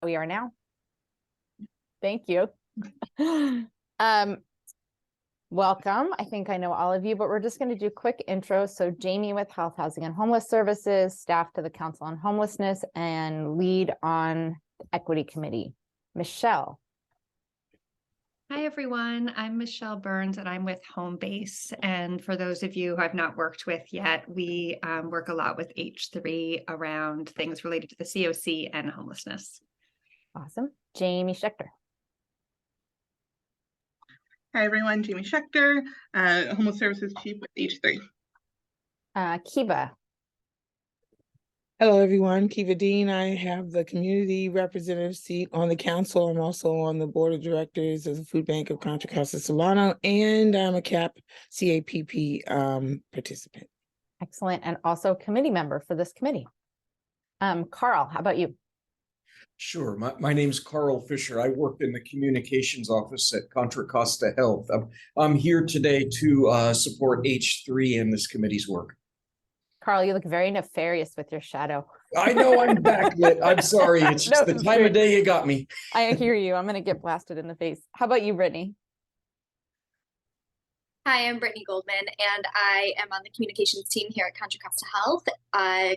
We are now. Thank you. Welcome. I think I know all of you, but we're just going to do quick intros. So Jamie with Health, Housing, and Homeless Services, staff to the Council on Homelessness, and lead on the Equity Committee. Michelle. Hi, everyone. I'm Michelle Burns, and I'm with Homebase. And for those of you who I've not worked with yet, we work a lot with H3 around things related to the COC and homelessness. Awesome. Jamie Schechter. Hi, everyone. Jamie Schechter, Homeless Services Chief with H3. Kiva. Hello, everyone. Kiva Dean. I have the community representative seat on the council. I'm also on the board of directors of the Food Bank of Contra Costa Solano, and I'm a CAPP participant. Excellent. And also committee member for this committee. Carl, how about you? Sure. My name is Carl Fisher. I work in the communications office at Contra Costa Health. I'm here today to support H3 in this committee's work. Carl, you look very nefarious with your shadow. I know I'm backlit. I'm sorry. It's just the time of day you got me. I hear you. I'm going to get blasted in the face. How about you, Brittany? Hi, I'm Brittany Goldman, and I am on the communications team here at Contra Costa Health,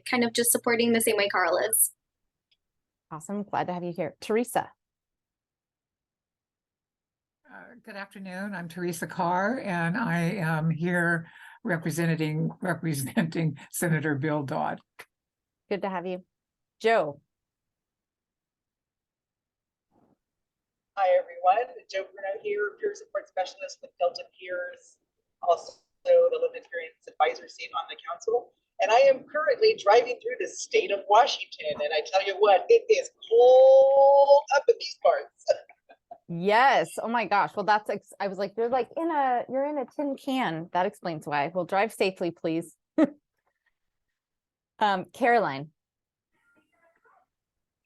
kind of just supporting the same way Carl is. Awesome. Glad to have you here. Teresa. Good afternoon. I'm Teresa Carr, and I am here representing Senator Bill Dodd. Good to have you. Joe. Hi, everyone. Joe Bruno here, peer support specialist with Delta Peers, also the lived experience advisor seat on the council. And I am currently driving through the state of Washington. And I tell you what, it is cold up in these parts. Yes. Oh my gosh. Well, I was like, you're in a tin can. That explains why. Well, drive safely, please. Caroline.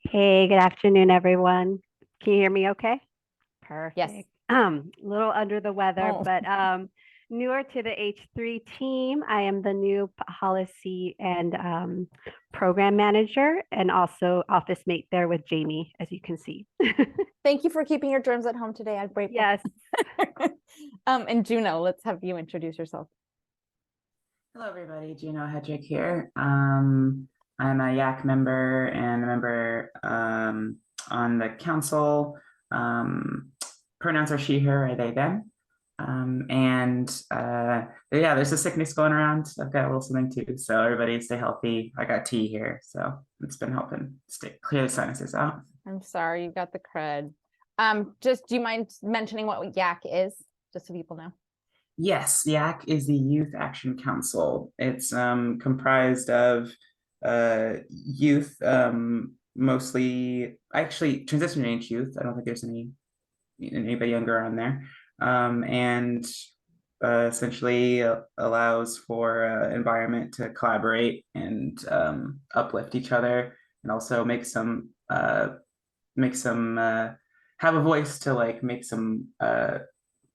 Hey, good afternoon, everyone. Can you hear me okay? Perfect. Yes. A little under the weather, but newer to the H3 team. I am the new policy and program manager, and also office mate there with Jamie, as you can see. Thank you for keeping your germs at home today. I'm grateful. Yes. And Juno, let's have you introduce yourself. Hello, everybody. Juno Hedrick here. I'm a YAC member and a member on the council. Pronouns are she, her, or they, them. Yeah, there's a sickness going around. I've got a little something too. So everybody stay healthy. I got tea here, so it's been helping clear the sinuses out. I'm sorry, you got the crud. Just do you mind mentioning what YAC is, just so people know? Yes, YAC is the Youth Action Council. It's comprised of youth, mostly actually transition age youth. I don't think there's anybody younger on there. And essentially allows for environment to collaborate and uplift each other, and also have a voice to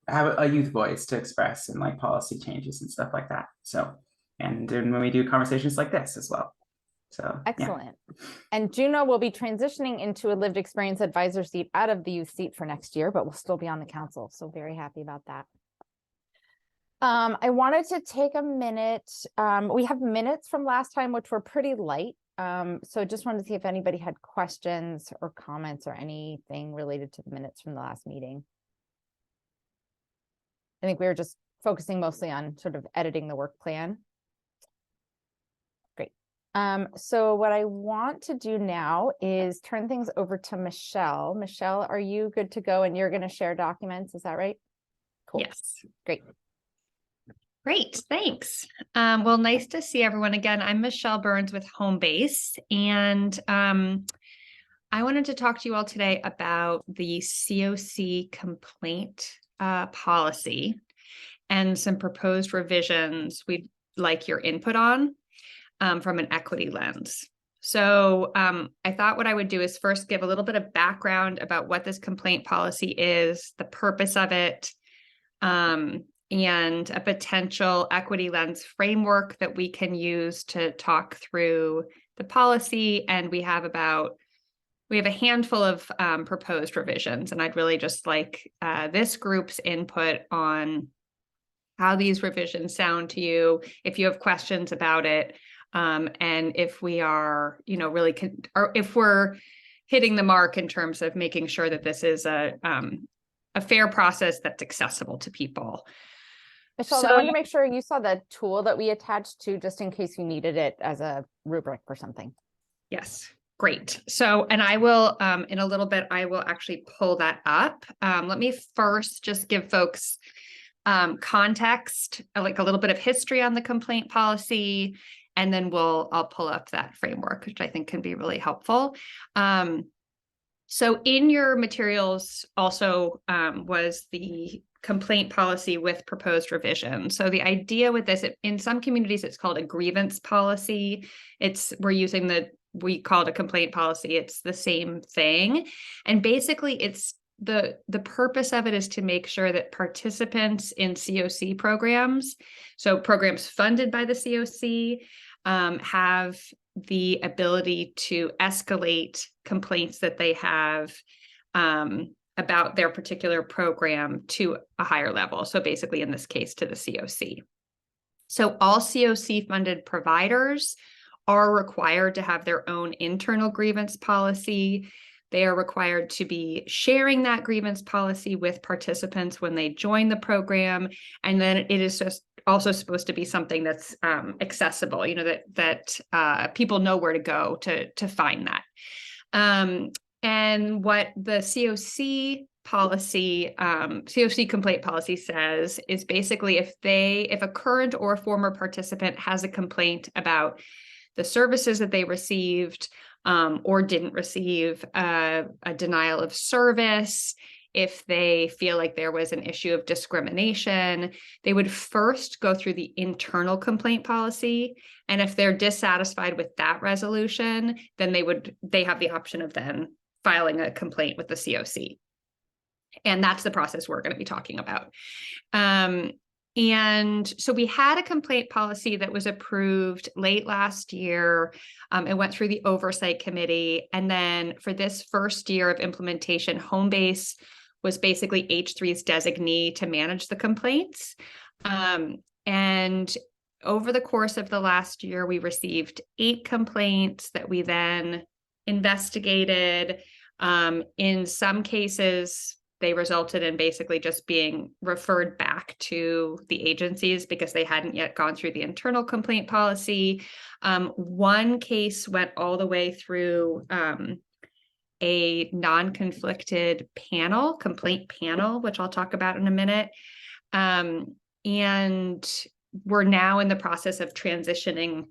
have a youth voice to express in policy changes and stuff like that. So, and when we do conversations like this as well. So excellent. Yeah. And Juno will be transitioning into a lived experience advisor seat out of the youth seat for next year, but will still be on the council. So very happy about that. I wanted to take a minute. We have minutes from last time, which were pretty light. So just wanted to see if anybody had questions or comments or anything related to the minutes from the last meeting. I think we were just focusing mostly on sort of editing the work plan. Great. So what I want to do now is turn things over to Michelle. Michelle, are you good to go? And you're going to share documents, is that right? Cool. Yes. Great. Great, thanks. Well, nice to see everyone again. I'm Michelle Burns with Homebase, and I wanted to talk to you all today about the COC complaint policy and some proposed revisions we'd like your input on from an equity lens. So I thought what I would do is first give a little bit of background about what this complaint policy is, the purpose of it, and a potential equity lens framework that we can use to talk through the policy. And we have about we have a handful of proposed revisions, and I'd really just like this group's input on how these revisions sound to you, if you have questions about it, and if we are, really, or if we're hitting the mark in terms of making sure that this is a fair process that's accessible to people. Michelle, I wanted to make sure you saw the tool that we attached to, just in case you needed it as a rubric or something. Yes, great. So, and I will, in a little bit, I will actually pull that up. Let me first just give folks context, like a little bit of history on the complaint policy, and then I'll pull up that framework, which I think can be really helpful. So in your materials also was the complaint policy with proposed revision. So the idea with this, in some communities, it's called a grievance policy. We call it a complaint policy. It's the same thing. And basically it's the purpose of it is to make sure that participants in COC programs, so programs funded by the COC, have the ability to escalate complaints that they have about their particular program to a higher level. So basically, in this case, to the COC. So all COC funded providers are required to have their own internal grievance policy. They are required to be sharing that grievance policy with participants when they join the program. And then it is just also supposed to be something that's accessible, that people know where to go to find that. And what the COC policy, COC complaint policy says is basically if a current or former participant has a complaint about the services that they received or didn't receive, a denial of service, if they feel like there was an issue of discrimination, they would first go through the internal complaint policy. And if they're dissatisfied with that resolution, then they have the option of then filing a complaint with the COC. And that's the process we're going to be talking about. And so we had a complaint policy that was approved late last year. It went through the oversight committee. And then for this first year of implementation, Homebase was basically H3's designee to manage the complaints. And over the course of the last year, we received 8 complaints that we then investigated. In some cases, they resulted in basically just being referred back to the agencies because they hadn't yet gone through the internal complaint policy. One case went all the way through a non-conflicted complaint panel, which I'll talk about in a minute. And we're now in the process of transitioning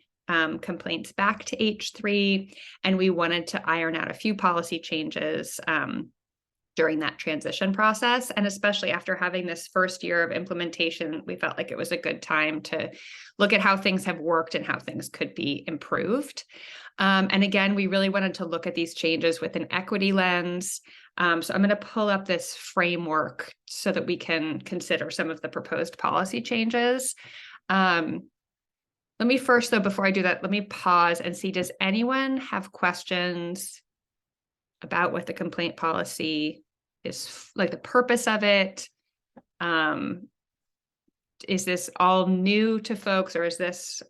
complaints back to H3, and we wanted to iron out a few policy changes during that transition process. And especially after having this first year of implementation, we felt like it was a good time to look at how things have worked and how things could be improved. And again, we really wanted to look at these changes with an equity lens. So I'm going to pull up this framework so that we can consider some of the proposed policy changes. Let me first, though, before I do that, let me pause and see, does anyone have questions about what the complaint policy is, like the purpose of it? Is this all new to folks, or is this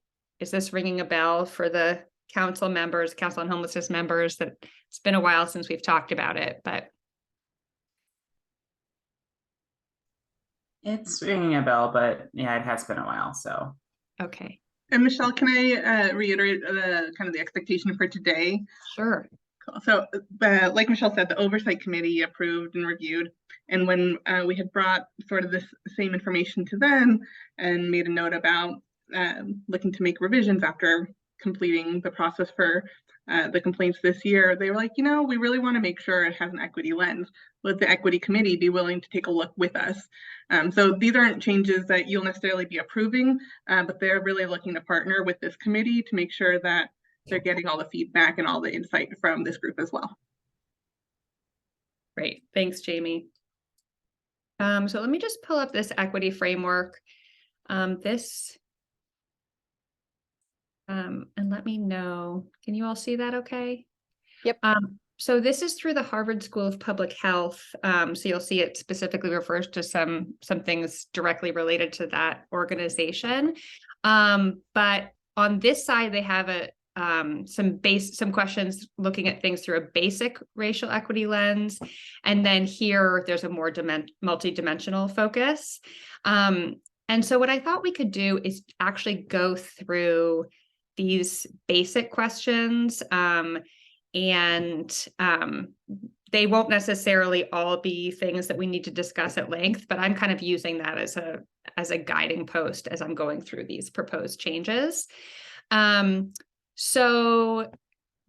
ringing a bell for the council members, Council on Homelessness members, that it's been a while since we've talked about it, but. It's ringing a bell, but yeah, it has been a while, so. Okay. And Michelle, can I reiterate kind of the expectation for today? Sure. Cool. So like Michelle said, the oversight committee approved and reviewed. And when we had brought sort of this same information to them and made a note about looking to make revisions after completing the process for the complaints this year, they were like, we really want to make sure it has an equity lens. Would the equity committee be willing to take a look with us? So these aren't changes that you'll necessarily be approving, but they're really looking to partner with this committee to make sure that they're getting all the feedback and all the insight from this group as well. Great. Thanks, Jamie. So let me just pull up this equity framework. And let me know, can you all see that okay? Yep. So this is through the Harvard School of Public Health. So you'll see it specifically refers to some things directly related to that organization. But on this side, they have some questions looking at things through a basic racial equity lens. And then here there's a more multi-dimensional focus. And so what I thought we could do is actually go through these basic questions. And they won't necessarily all be things that we need to discuss at length, but I'm kind of using that as a guiding post as I'm going through these proposed changes. So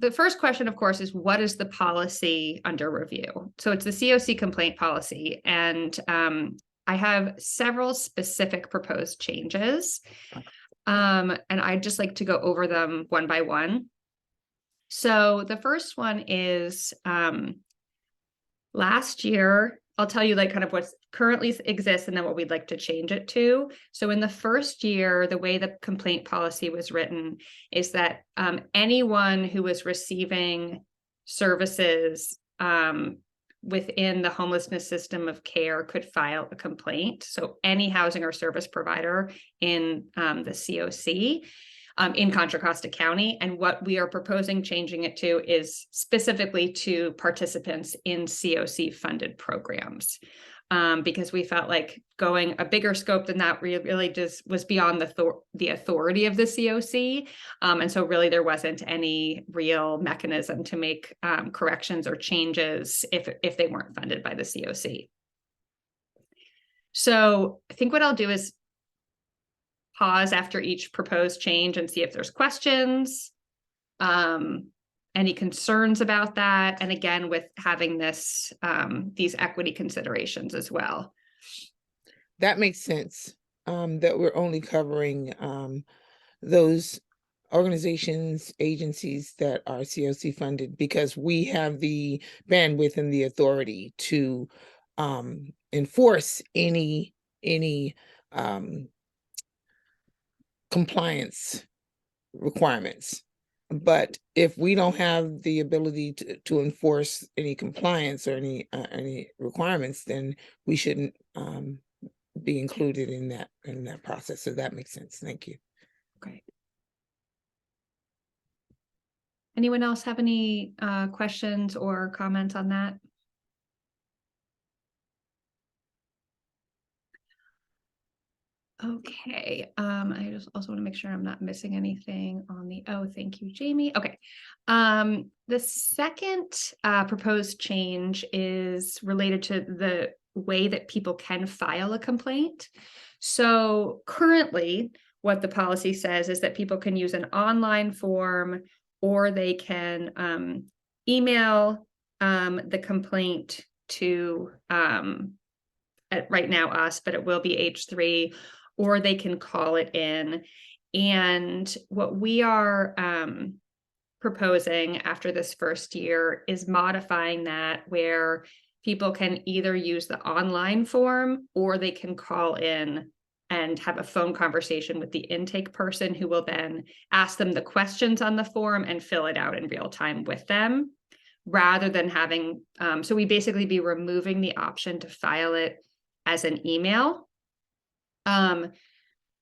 the first question, of course, is what is the policy under review? So it's the COC complaint policy, and I have several specific proposed changes, and I'd just like to go over them one by one. So the first one is last year, I'll tell you like kind of what currently exists and then what we'd like to change it to. So in the first year, the way the complaint policy was written is that anyone who was receiving services within the homelessness system of care could file a complaint. So any housing or service provider in the COC. In Contra Costa County. And what we are proposing changing it to is specifically to participants in COC funded programs. Because we felt like going a bigger scope than that really just was beyond the authority of the COC. And so really there wasn't any real mechanism to make corrections or changes if they weren't funded by the COC. So I think what I'll do is pause after each proposed change and see if there's questions, any concerns about that, and again with having this these equity considerations as well. That makes sense, that we're only covering those organizations, agencies that are COC funded, because we have the bandwidth and the authority to enforce any compliance requirements. But if we don't have the ability to enforce any compliance or any requirements, then we shouldn't be included in that process. So that makes sense. Thank you. Okay. Anyone else have any questions or comments on that? Okay, I just also want to make sure I'm not missing anything on the, thank you, Jamie. Okay, the second proposed change is related to the way that people can file a complaint. So currently, what the policy says is that people can use an online form or they can email the complaint to, right now us, but it will be H3, or they can call it in. And what we are proposing after this first year is modifying that where people can either use the online form or they can call in and have a phone conversation with the intake person who will then ask them the questions on the form and fill it out in real time with them, rather than having, so we basically be removing the option to file it as an email.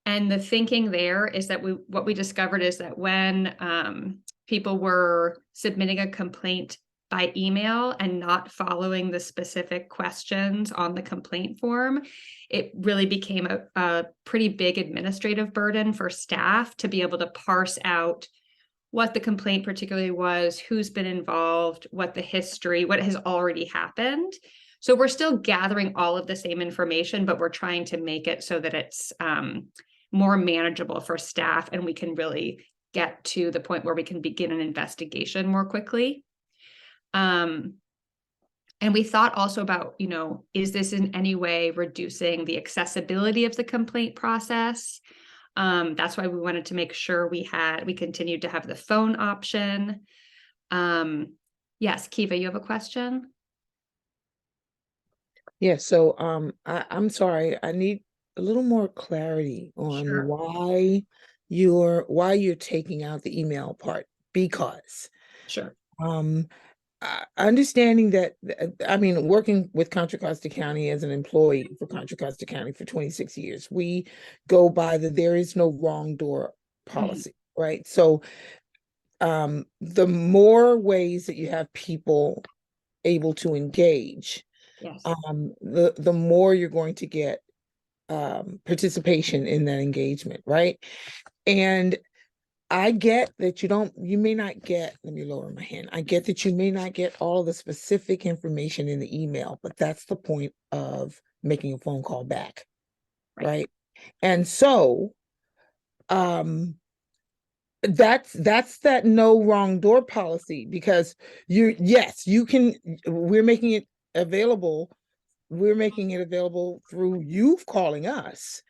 And the thinking there is that what we discovered is that when people were submitting a complaint by email and not following the specific questions on the complaint form, it really became a pretty big administrative burden for staff to be able to parse out what the complaint particularly was, who's been involved, what the history, what has already happened. So we're still gathering all of the same information, but we're trying to make it so that it's more manageable for staff and we can really get to the point where we can begin an investigation more quickly. And we thought also about, is this in any way reducing the accessibility of the complaint process? That's why we wanted to make sure we continued to have the phone option. Yes, Kiva, you have a question? Yeah, so I'm sorry, I need a little more clarity on Sure. why you're taking out the email part, because Sure. understanding that, I mean, working with Contra Costa County as an employee for Contra Costa County for 26 years, we go by the there is no wrong door policy, right? So the more ways that you have people able to engage, Yes. the more you're going to get participation in that engagement, right? And I get that you may not get, let me lower my hand. I get that you may not get all of the specific information in the email, but that's the point of making a phone call back, right? And so, that's that no wrong door policy, because yes, you can, we're making it available through you calling us,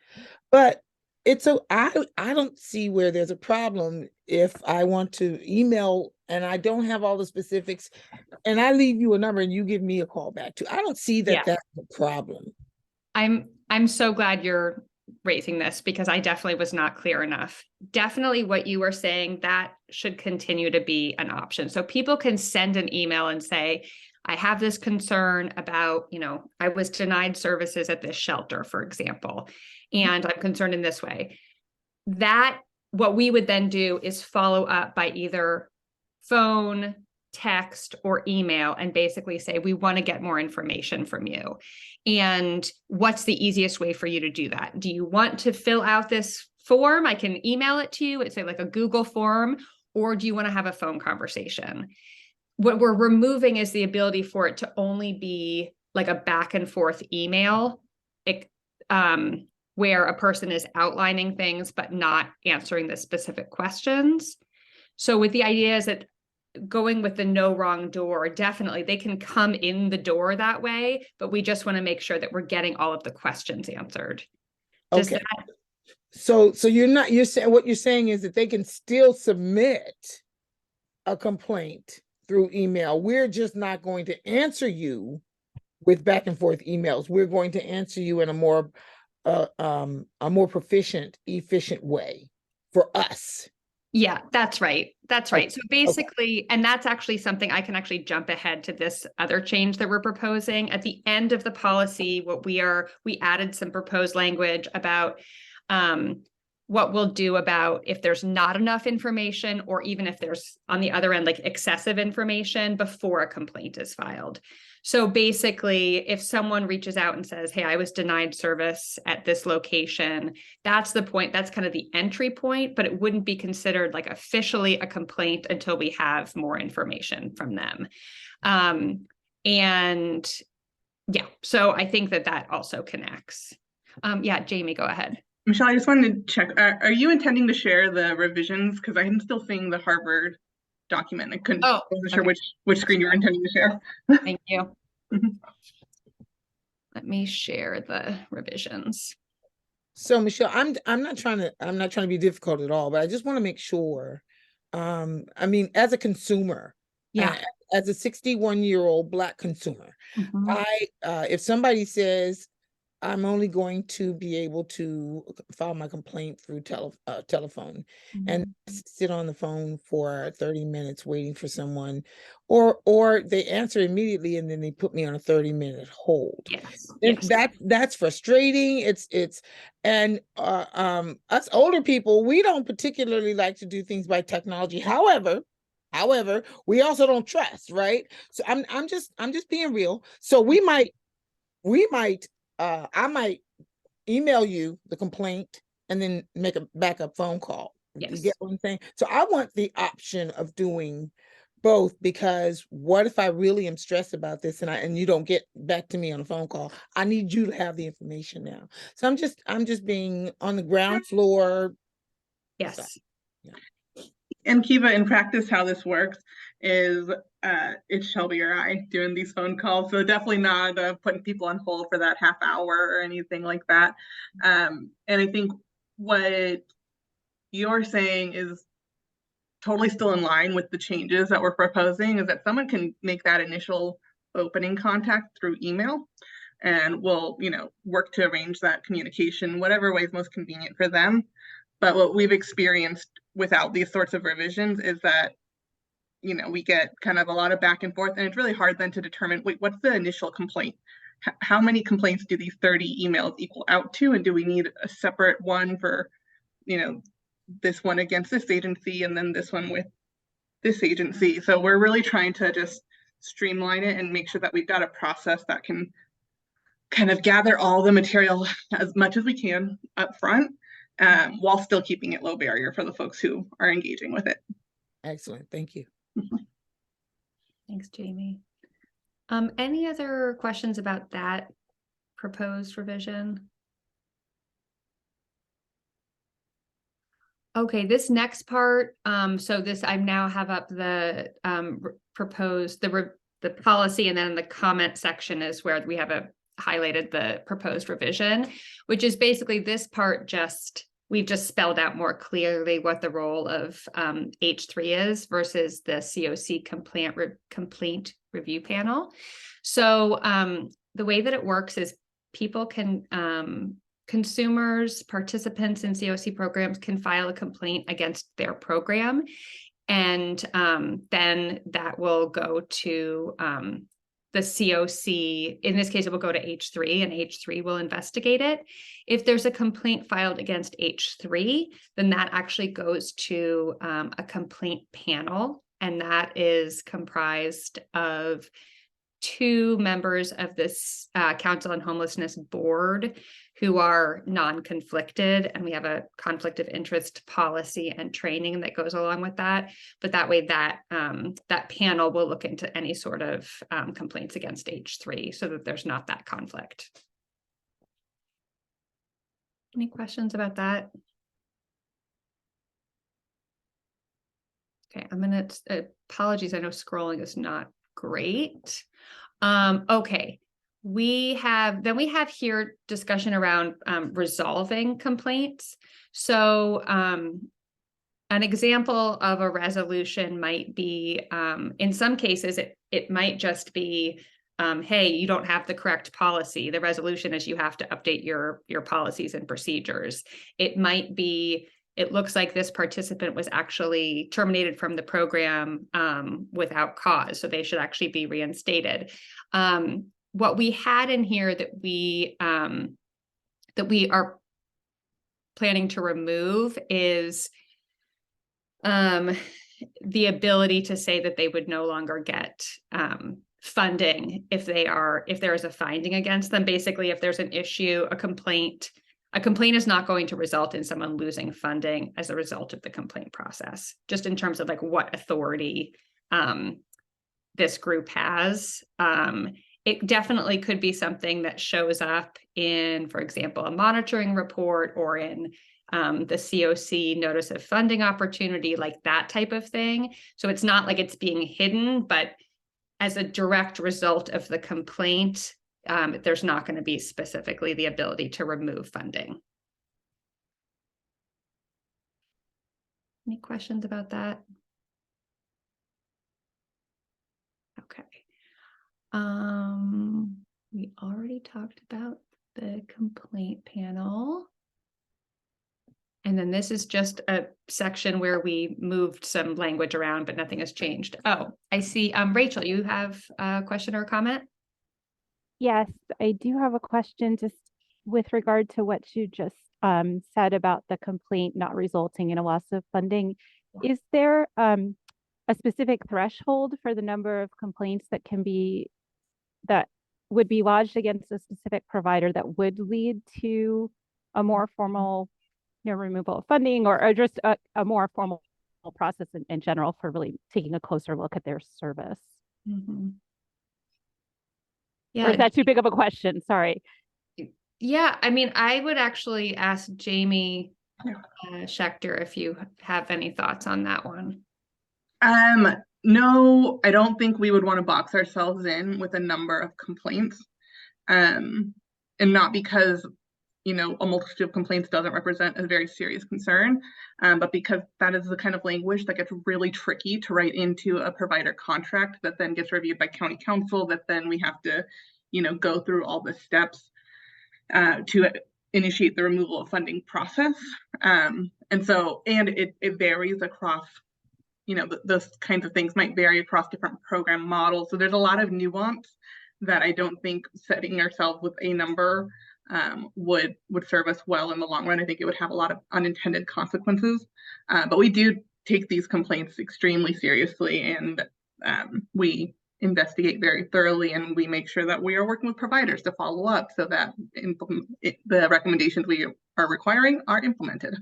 but I don't see where there's a problem if I want to email and I don't have all the specifics and I leave you a number and you give me a call back too. I don't see that that's a problem. I'm so glad you're raising this, because I definitely was not clear enough. Definitely what you were saying, that should continue to be an option. So people can send an email and say, I have this concern about, I was denied services at this shelter, for example, and I'm concerned in this way. That what we would then do is follow up by either phone, text, or email, and basically say, we want to get more information from you. And what's the easiest way for you to do that? Do you want to fill out this form? I can email it to you. It's like a Google form, or do you want to have a phone conversation? What we're removing is the ability for it to only be like a back and forth email, where a person is outlining things but not answering the specific questions. So with the idea is that going with the no wrong door, definitely they can come in the door that way, but we just want to make sure that we're getting all of the questions answered. Okay. So you're saying, what you're saying is that they can still submit a complaint through email. We're just not going to answer you with back and forth emails. We're going to answer you in a more proficient, efficient way for us. Yeah, that's right. That's right. So basically, and that's actually something I can actually jump ahead to this other change that we're proposing. At the end of the policy, we added some proposed language about what we'll do about if there's not enough information, or even if there's on the other end, like excessive information before a complaint is filed. So basically, if someone reaches out and says, hey, I was denied service at this location, that's the point, that's kind of the entry point, but it wouldn't be considered like officially a complaint until we have more information from them. And yeah, so I think that also connects. Yeah, Jamie, go ahead. Michelle, I just wanted to check, are you intending to share the revisions? Because I'm still seeing the Harvard document. I wasn't sure which screen you were intending to share. Thank you. Let me share the revisions. So Michelle, I'm not trying to be difficult at all, but I just want to make sure. I mean, as a consumer, as a 61-year-old Black consumer, if somebody says, I'm only going to be able to file my complaint through telephone and sit on the phone for 30 minutes waiting for someone, or they answer immediately and then they put me on a 30-minute hold. Yes. That's frustrating. And us older people, we don't particularly like to do things by technology. However, we also don't trust, right? So I'm just being real. So I might email you the complaint and then make a backup phone call. Yes. You get what I'm saying? So I want the option of doing both, because what if I really am stressed about this and you don't get back to me on a phone call? I need you to have the information now. So I'm just being on the ground floor. Yes. And Kiva, in practice, how this works is it's Shelby or I doing these phone calls. So definitely not putting people on hold for that half hour or anything like that. And I think what you're saying is totally still in line with the changes that we're proposing, is that someone can make that initial opening contact through email, and we'll, work to arrange that communication, whatever way is most convenient for them. But what we've experienced without these sorts of revisions is that we get kind of a lot of back and forth, and it's really hard then to determine, wait, what's the initial complaint? How many complaints do these 30 emails equal out to? And do we need a separate one for, this one against this agency and then this one with this agency? So we're really trying to just streamline it and make sure that we've got a process that can kind of gather all the material as much as we can up front, while still keeping it low barrier for the folks who are engaging with it. Excellent. Thank you. Thanks, Jamie. Any other questions about that proposed revision? Okay, this next part, so this, I now have up the proposed, the policy, and then the comment section is where we have highlighted the proposed revision, which is basically this part we've just spelled out more clearly what the role of H3 is versus the COC complaint review panel. So the way that it works is people can, consumers, participants in COC programs can file a complaint against their program. And then that will go to the COC. In this case, it will go to H3, and H3 will investigate it. If there's a complaint filed against H3, then that actually goes to a complaint panel, and that is comprised of 2 members of this Council on Homelessness board who are non-conflicted, and we have a conflict of interest policy and training that goes along with that. But that way that panel will look into any sort of complaints against H3 so that there's not that conflict. Any questions about that? Okay, I'm gonna, apologies, I know scrolling is not great. Okay. We have here discussion around resolving complaints. So an example of a resolution might be, in some cases, it might just be, hey, you don't have the correct policy. The resolution is you have to update your policies and procedures. It might be, it looks like this participant was actually terminated from the program without cause, so they should actually be reinstated. What we had in here that we are planning to remove is the ability to say that they would no longer get funding if there is a finding against them. Basically, if there's an issue, a complaint is not going to result in someone losing funding as a result of the complaint process, just in terms of like what authority this group has. It definitely could be something that shows up in, for example, a monitoring report or in the COC notice of funding opportunity, like that type of thing. So it's not like it's being hidden, but as a direct result of the complaint, there's not going to be specifically the ability to remove funding. Any questions about that? Okay. We already talked about the complaint panel. And then this is just a section where we moved some language around, but nothing has changed. Oh, I see. Rachel, you have a question or a comment? Yes, I do have a question just with regard to what you just said about the complaint not resulting in a loss of funding. Is there a specific threshold for the number of complaints that would be lodged against a specific provider that would lead to a more formal removal of funding or just a more formal process in general for really taking a closer look at their service? Mm-hmm. Yeah. Or is that too big of a question? Sorry. Yeah, I mean, I would actually ask Jamie Schechter if you have any thoughts on that one. No, I don't think we would want to box ourselves in with a number of complaints. And not because, a multitude of complaints doesn't represent a very serious concern, but because that is the kind of language that gets really tricky to write into a provider contract that then gets reviewed by county council, that then we have to, go through all the steps to initiate the removal of funding process. And it varies across those kinds of things might vary across different program models. So there's a lot of nuance that I don't think setting ourselves with a number would serve us well in the long run. I think it would have a lot of unintended consequences. But we do take these complaints extremely seriously, and we investigate very thoroughly, and we make sure that we are working with providers to follow up so that the recommendations we are requiring are implemented.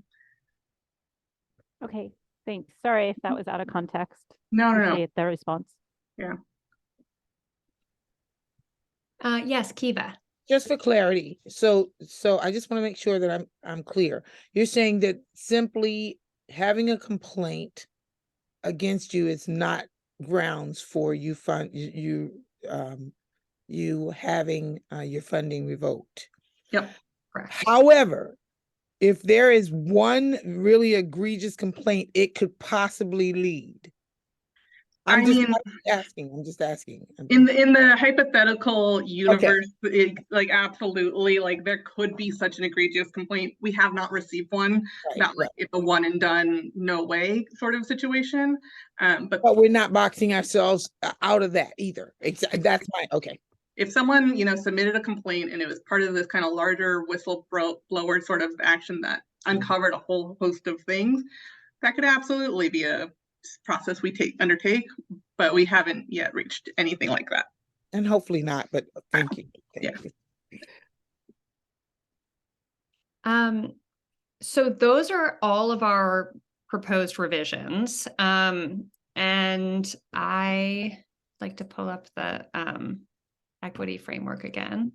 Okay, thanks. Sorry if that was out of context. No. Appreciate the response. Yeah. Yes, Kiva. Just for clarity, so I just want to make sure that I'm clear. You're saying that simply having a complaint against you is not grounds for you having your funding revoked. Yep. Correct. However, if there is one really egregious complaint, it could possibly lead. I'm just asking. In the hypothetical universe, like absolutely, like there could be such an egregious complaint. We have not received one. Not like it's a one and done, no way sort of situation. But we're not boxing ourselves out of that either. That's my okay. If someone submitted a complaint and it was part of this kind of larger whistleblower sort of action that uncovered a whole host of things, that could absolutely be a process we undertake, but we haven't yet reached anything like that. And hopefully not, but thank you. Thank you. So those are all of our proposed revisions. And I like to pull up the equity framework again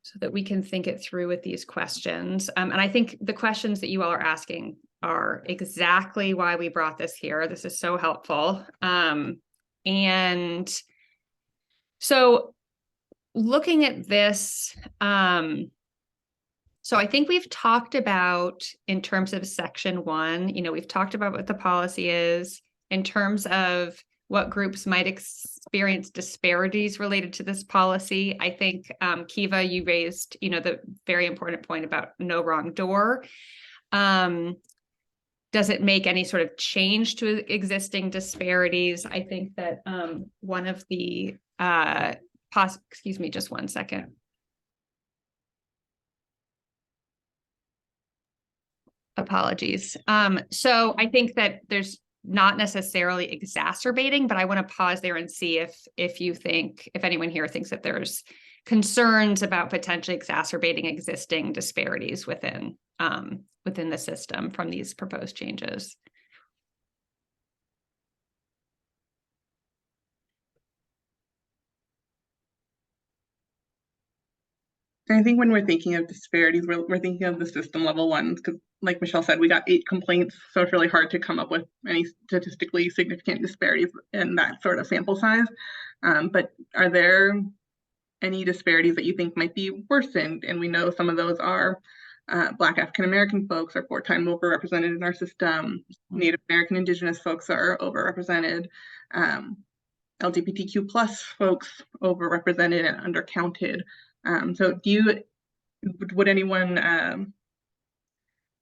so that we can think it through with these questions. And I think the questions that you all are asking are exactly why we brought this here. This is so helpful. And so looking at this, so I think we've talked about in terms of section 1, we've talked about what the policy is in terms of what groups might experience disparities related to this policy. I think, Kiva, you raised, the very important point about no wrong door. Does it make any sort of change to existing disparities? I think that one of the, excuse me, just one second. Apologies. So I think that there's not necessarily exacerbating, but I want to pause there and see if anyone here thinks that there's concerns about potentially exacerbating existing disparities within the system from these proposed changes. I think when we're thinking of disparities, we're thinking of the system level ones, because like Michelle said, we got 8 complaints, so it's really hard to come up with any statistically significant disparities in that sort of sample size. But are there any disparities that you think might be worsened? And we know some of those are Black African-American folks are 4 times overrepresented in our system. Native American Indigenous folks are overrepresented. LGBTQ plus folks overrepresented and undercounted. So would anyone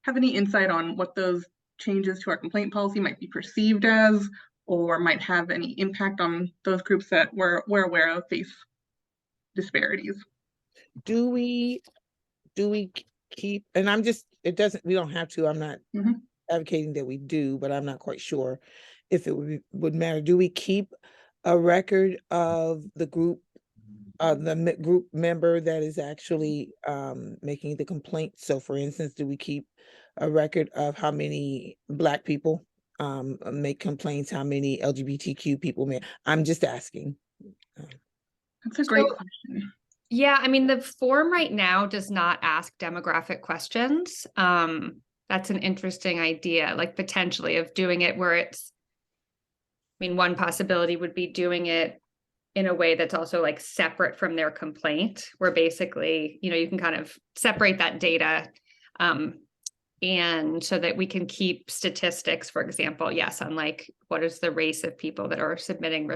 have any insight on what those changes to our complaint policy might be perceived as, or might have any impact on those groups that we're aware of face disparities? Do we keep, and we don't have to, I'm not advocating that we do, but I'm not quite sure if it would matter. Do we keep a record of the group member that is actually making the complaint? So for instance, do we keep a record of how many Black people make complaints, how many LGBTQ people make? I'm just asking. That's a great question. Yeah, I mean, the form right now does not ask demographic questions. That's an interesting idea, like potentially of doing it where one possibility would be doing it in a way that's also like separate from their complaint, where basically, you can kind of separate that data. And so that we can keep statistics, for example, yes, on like, what is the race of people that are submitting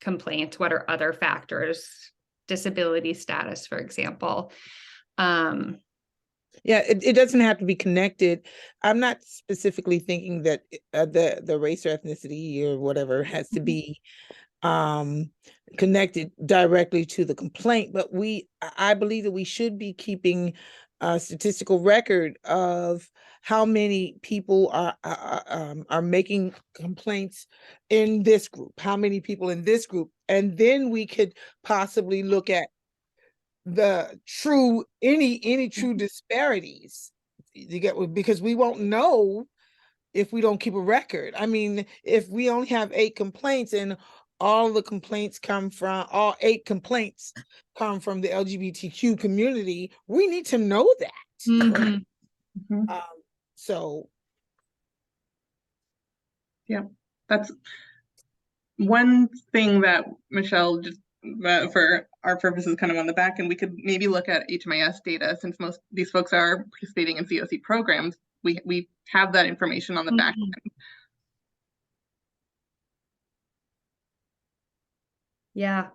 complaints? What are other factors? Disability status, for example. Yeah, it doesn't have to be connected. I'm not specifically thinking that the race or ethnicity or whatever has to be connected directly to the complaint, but I believe that we should be keeping a statistical record of how many people are making complaints in this group, how many people in this group, and then we could possibly look at the true any true disparities. You get, because we won't know if we don't keep a record. I mean, if we only have 8 complaints and all 8 complaints come from the LGBTQ community, we need to know that. Mhm. So Yeah, that's one thing that Michelle just for our purposes kind of on the back, and we could maybe look at HMIS data, since most these folks are participating in COC programs. We have that information on the back end. Yeah.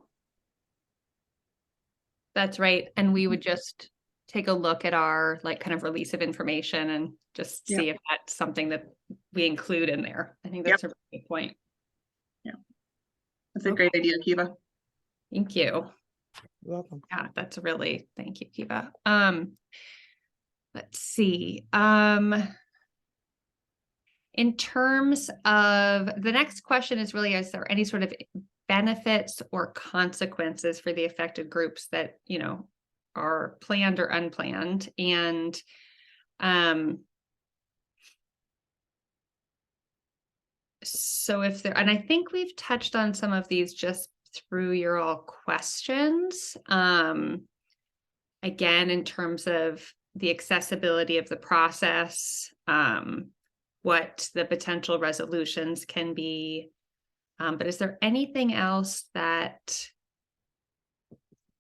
That's right. And we would just take a look at our like kind of release of information and just see if that's something that we include in there. I think that's a really good point. Yeah. That's a great idea, Kiva. Thank you. you're welcome. Yeah, that's really, thank you, Kiva. Let's see. In terms of the next question is really, is there any sort of benefits or consequences for the affected groups that, you know, are planned or unplanned? And so if there, and I think we've touched on some of these just through your all questions. Again, in terms of the accessibility of the process, what the potential resolutions can be. But is there anything else that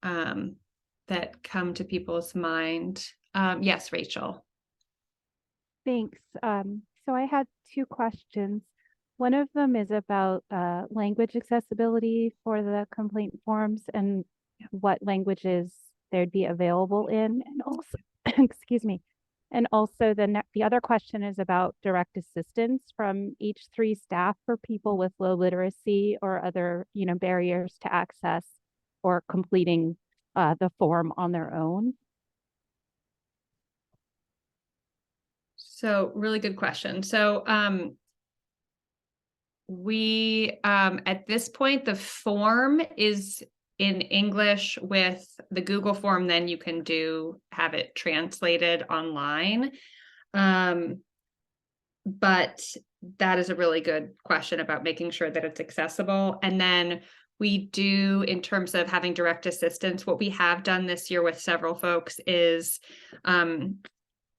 that come to people's mind? Yes, Rachel. Thanks. So I had 2 questions. One of them is about language accessibility for the complaint forms and what languages there'd be available in, and also, excuse me, and also the other question is about direct assistance from H3 staff for people with low literacy or other, you know, barriers to access or completing the form on their own. So really good question. So we at this point, the form is in English with the Google form, then you can have it translated online. But that is a really good question about making sure that it's accessible. And then we do, in terms of having direct assistance, what we have done this year with several folks is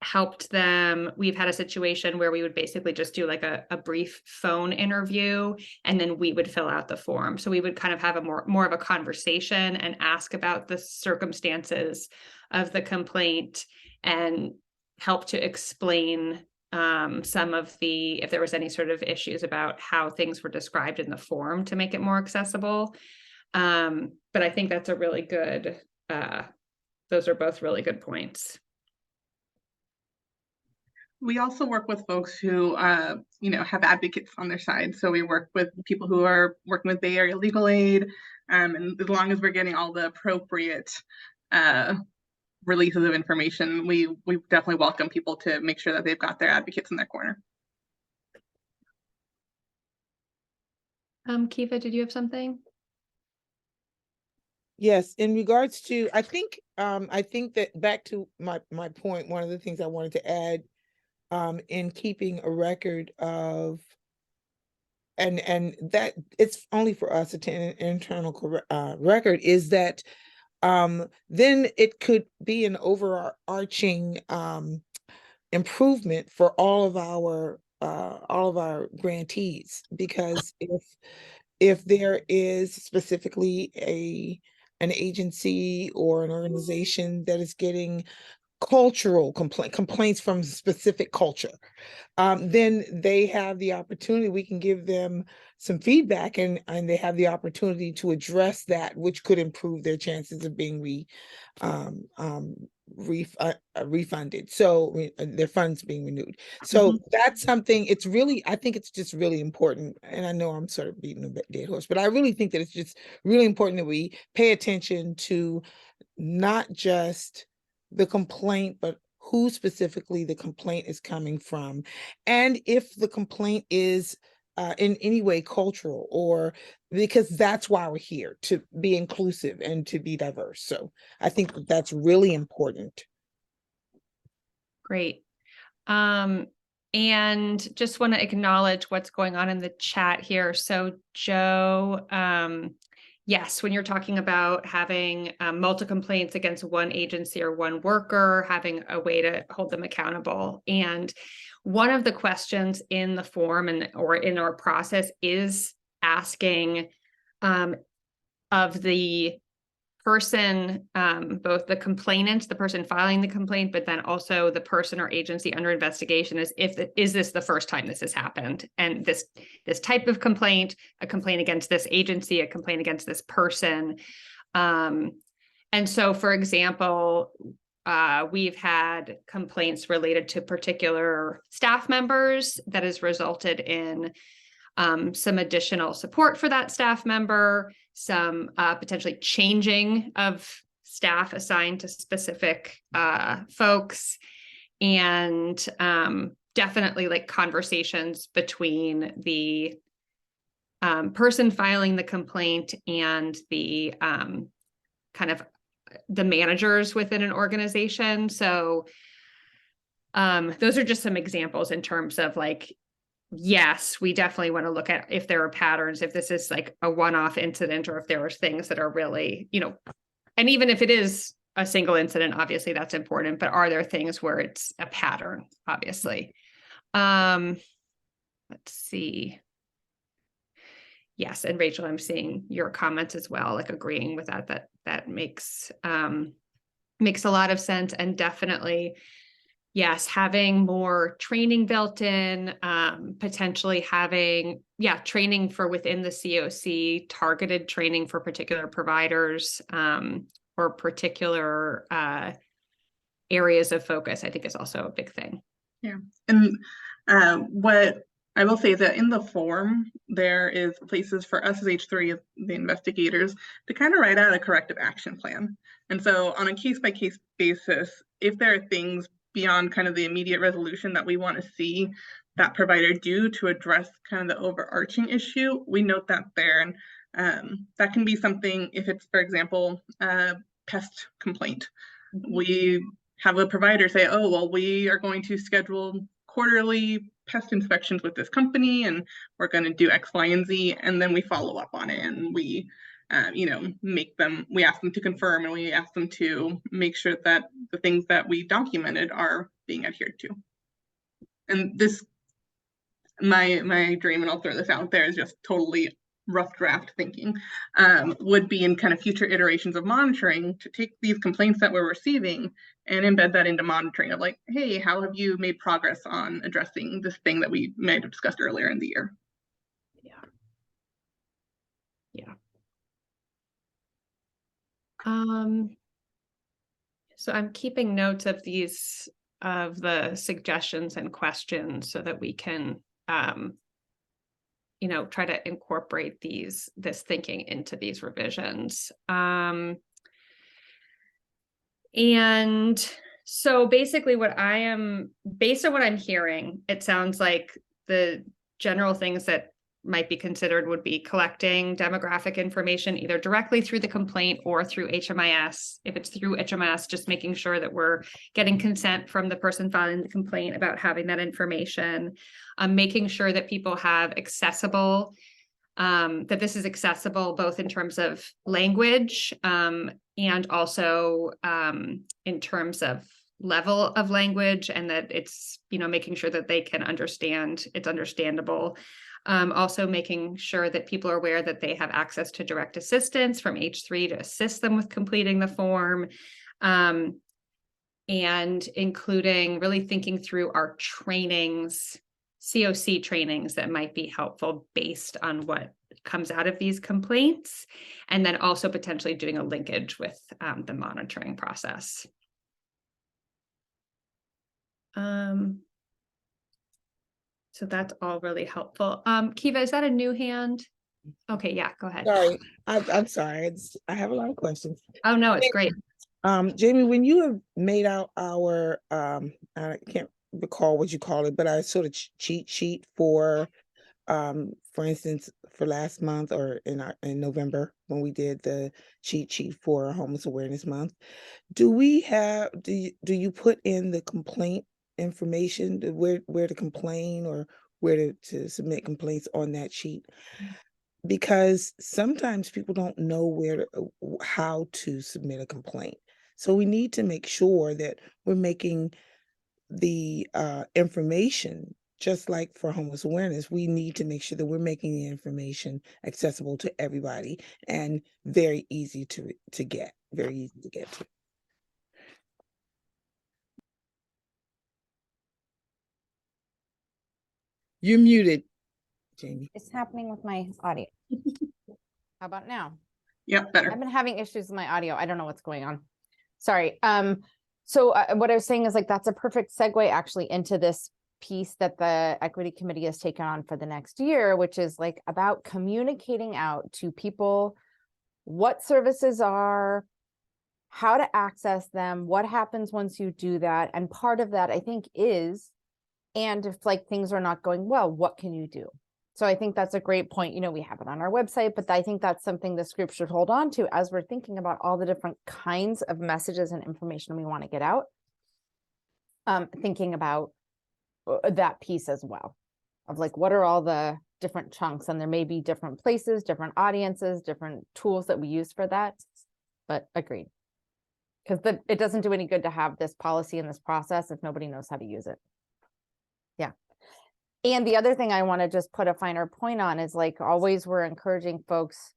helped them. We've had a situation where we would basically just do like a brief phone interview, and then we would fill out the form. So we would kind of have a more of a conversation and ask about the circumstances of the complaint and help to explain some of if there was any sort of issues about how things were described in the form to make it more accessible. But I think that's a really good, those are both really good points. We also work with folks who, you know, have advocates on their side. So we work with people who are working with Bay Area Legal Aid, and as long as we're getting all the appropriate releases of information, we definitely welcome people to make sure that they've got their advocates in their corner. Kiva, did you have something? Yes, in regards to, I think that back to my point, one of the things I wanted to add in keeping a record of, and that it's only for us an internal record, is that then it could be an overarching improvement for all of our grantees, because if there is specifically an agency or an organization that is getting cultural complaints from specific culture, then they have the opportunity, we can give them some feedback, and they have the opportunity to address that, which could improve their chances of being refunded. So their funds being renewed. So that's something, it's really, I think it's just really important. And I know I'm sort of beating a dead horse, but I really think that it's just really important that we pay attention to not just the complaint, but who specifically the complaint is coming from. And if the complaint is in any way cultural, or because that's why we're here, to be inclusive and to be diverse. So I think that that's really important. Great. And just want to acknowledge what's going on in the chat here. So Joe, yes, when you're talking about having multiple complaints against one agency or one worker, having a way to hold them accountable. And one of the questions in the form or in our process is asking of the person, both the complainant, the person filing the complaint, but then also the person or agency under investigation, is this the first time this has happened? And this type of complaint, a complaint against this agency, a complaint against this person. And so, for example, we've had complaints related to particular staff members that has resulted in some additional support for that staff member, some potentially changing of staff assigned to specific folks, and definitely like conversations between the person filing the complaint and the kind of the managers within an organization. So those are just some examples in terms of like, yes, we definitely want to look at if there are patterns, if this is like a one-off incident, or if there are things that are really, and even if it is a single incident, obviously that's important, but are there things where it's a pattern, obviously? Let's see. Yes, and Rachel, I'm seeing your comments as well, like agreeing with that makes a lot of sense. And definitely, yes, having more training built in, potentially having, training for within the COC, targeted training for particular providers, or particular areas of focus, I think is also a big thing. Yeah. And what I will say is that in the form, there is places for us as H3, the investigators, to kind of write out a corrective action plan. And so on a case-by-case basis, if there are things beyond kind of the immediate resolution that we want to see that provider do to address kind of the overarching issue, we note that there. And that can be something, if it's, for example, a pest complaint. We have a provider say, oh, well, we are going to schedule quarterly pest inspections with this company, and we're going to do X, Y, and Z, and then we follow up on it, and we we ask them to confirm, and we ask them to make sure that the things that we documented are being adhered to. And this, my dream, and I'll throw this out there, is just totally rough draft thinking, would be in kind of future iterations of monitoring to take these complaints that we're receiving and embed that into monitoring of like, hey, how have you made progress on addressing this thing that we might have discussed earlier in the year? Yeah. So I'm keeping notes of the suggestions and questions so that we can, try to incorporate this thinking into these revisions. And so basically based on what I'm hearing, it sounds like the general things that might be considered would be collecting demographic information either directly through the complaint or through HMIS. If it's through HMIS, just making sure that we're getting consent from the person filing the complaint about having that information, making sure that people have accessible, that this is accessible both in terms of language and also in terms of level of language, and that it's, making sure that they can understand, it's understandable. Also making sure that people are aware that they have access to direct assistance from H3 to assist them with completing the form, and including really thinking through our trainings, COC trainings that might be helpful based on what comes out of these complaints, and then also potentially doing a linkage with the monitoring process. So that's all really helpful. Kiva, is that a new hand? Okay, yeah, go ahead. Sorry, I'm sorry. I have a lot of questions. Oh, no, it's great. Jamie, when you have made out our, I can't recall what you call it, but I sort of cheat sheet for instance, for last month or in November when we did the cheat sheet for Homeless Awareness Month, do you put in the complaint information, where to complain or where to submit complaints on that sheet? Because sometimes people don't know how to submit a complaint. So we need to make sure that we're making the information, just like for homeless awareness, we need to make sure that we're making the information accessible to everybody and very easy to get, very easy to get to. You're muted, Jamie. It's happening with my audio. How about now? Yep, better. I've been having issues with my audio. I don't know what's going on. Sorry. So what I was saying is like, that's a perfect segue actually into this piece that the Equity Committee has taken on for the next year, which is like about communicating out to people what services are, how to access them, what happens once you do that. And part of that, I think, is, and if like things are not going well, what can you do? So I think that's a great point. You know, we have it on our website, but I think that's something this group should hold on to as we're thinking about all the different kinds of messages and information we want to get out. Thinking about that piece as well, of like, what are all the different chunks? And there may be different places, different audiences, different tools that we use for that, but agreed. Because it doesn't do any good to have this policy and this process if nobody knows how to use it. Yeah. And the other thing I want to just put a finer point on is like, always we're encouraging folks,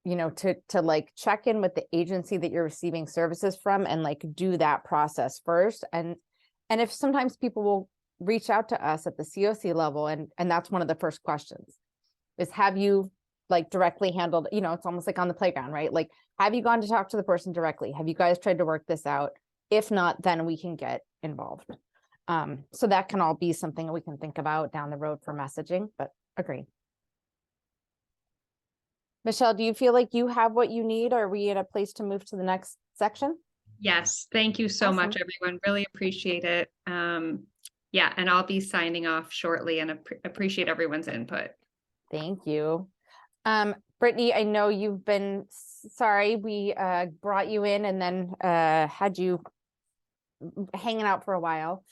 you know, to like check in with the agency that you're receiving services from and like do that process first. And if sometimes people will reach out to us at the COC level, and that's one of the first questions is, have you like directly handled, you know, it's almost like on the playground, right? Like, have you gone to talk to the person directly? Have you guys tried to work this out? If not, then we can get involved. So that can all be something that we can think about down the road for messaging, but agree. Michelle, do you feel like you have what you need? Or are we at a place to move to the next section? Yes, thank you so much, Awesome. everyone. Really appreciate it. Yeah, and I'll be signing off shortly and appreciate everyone's input. Thank you. Brittany, I know you've been, sorry, we brought you in and then had you hanging out for a while.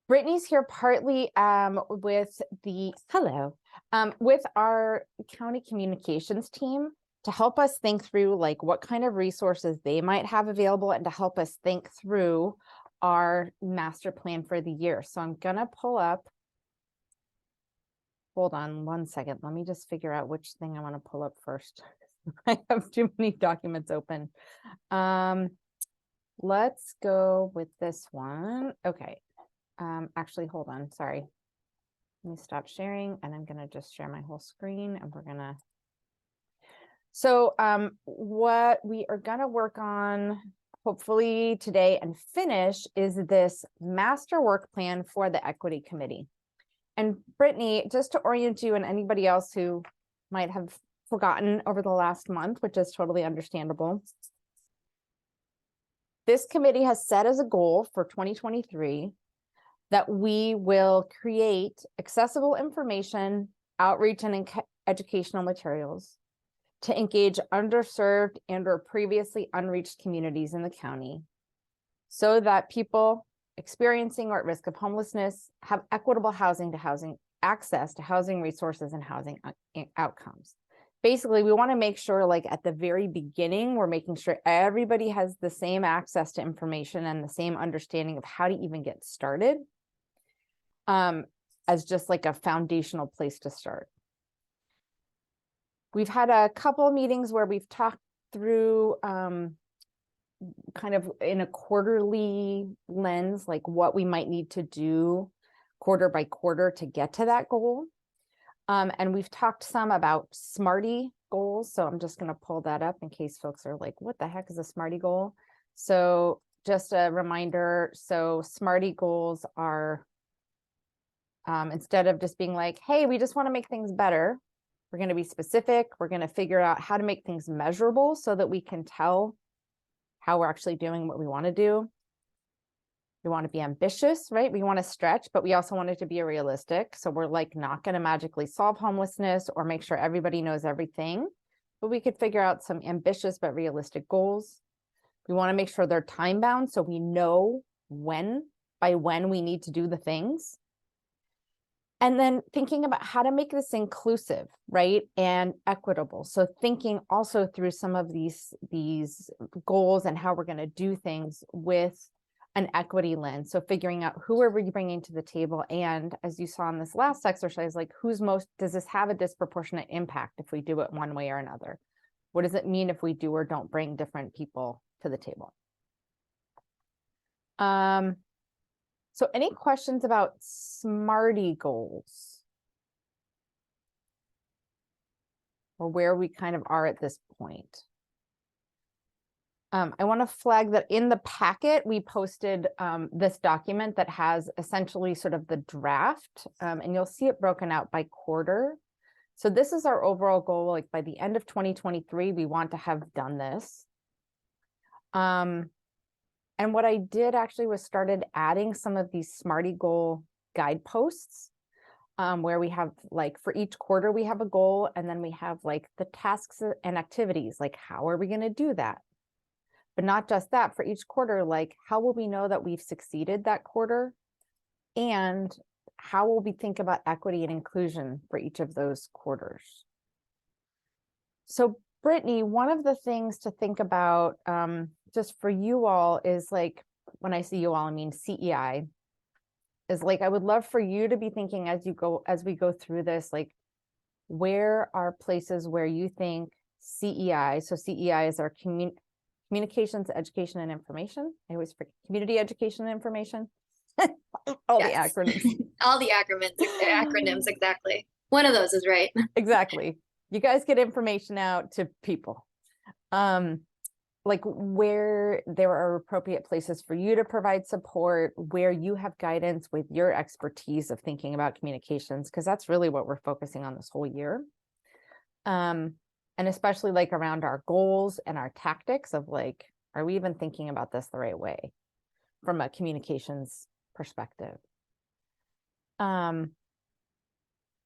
Brittany's here partly with with our county communications team to help us think through like what kind of resources they might have available and to help us think through our master plan for the year. So I'm gonna pull up, hold on one second. Let me just figure out which thing I want to pull up first. I have too many documents open. Let's go with this one. Okay. Actually, hold on. Sorry. Let me stop sharing and I'm going to just share my whole screen and we're going to. So what we are going to work on hopefully today and finish is this master work plan for the Equity Committee. And Brittany, just to orient you and anybody else who might have forgotten over the last month, which is totally understandable. This committee has set as a goal for 2023 that we will create accessible information, outreach, and educational materials to engage underserved and or previously unreached communities in the county so that people experiencing or at risk of homelessness have equitable housing access to housing resources and housing outcomes. Basically, we want to make sure like at the very beginning, we're making sure everybody has the same access to information and the same understanding of how to even get started as just like a foundational place to start. We've had a couple meetings where we've talked through kind of in a quarterly lens, like what we might need to do quarter by quarter to get to that goal. And we've talked some about SMARTY goals. So I'm just going to pull that up in case folks are like, what the heck is a SMARTY goal? So just a reminder, so SMARTY goals are, instead of just being like, hey, we just want to make things better, we're going to be specific. We're going to figure out how to make things measurable so that we can tell how we're actually doing what we want to do. We want to be ambitious, right? We want to stretch, but we also want it to be realistic. So we're like not going to magically solve homelessness or make sure everybody knows everything, but we could figure out some ambitious but realistic goals. We want to make sure they're time bound so we know by when we need to do the things. And then thinking about how to make this inclusive, right? And equitable. So thinking also through some of these goals and how we're going to do things with an equity lens. So figuring out who are we bringing to the table. And as you saw in this last exercise, like does this have a disproportionate impact if we do it one way or another? What does it mean if we do or don't bring different people to the table? So any questions about SMARTY goals? Or where we kind of are at this point? I want to flag that in the packet, we posted this document that has essentially sort of the draft, and you'll see it broken out by quarter. So this is our overall goal, like by the end of 2023, we want to have done this. And what I did actually was started adding some of these SMARTY goal guideposts, where we have like for each quarter, we have a goal, and then we have like the tasks and activities, like how are we going to do that? But not just that, for each quarter, like how will we know that we've succeeded that quarter? And how will we think about equity and inclusion for each of those quarters? So Brittany, one of the things to think about just for you all is like, when I say you all, I mean CEI, is like, I would love for you to be thinking as we go through this, like, where are places where you think CEI, so CEI is our communications, education, and information. I always forget community education and information. All the acronyms. All the acronyms, exactly. One of those is right. Exactly. You guys get information out to people. Like where there are appropriate places for you to provide support, where you have guidance with your expertise of thinking about communications, because that's really what we're focusing on this whole year. And especially like around our goals and our tactics of like, are we even thinking about this the right way from a communications perspective?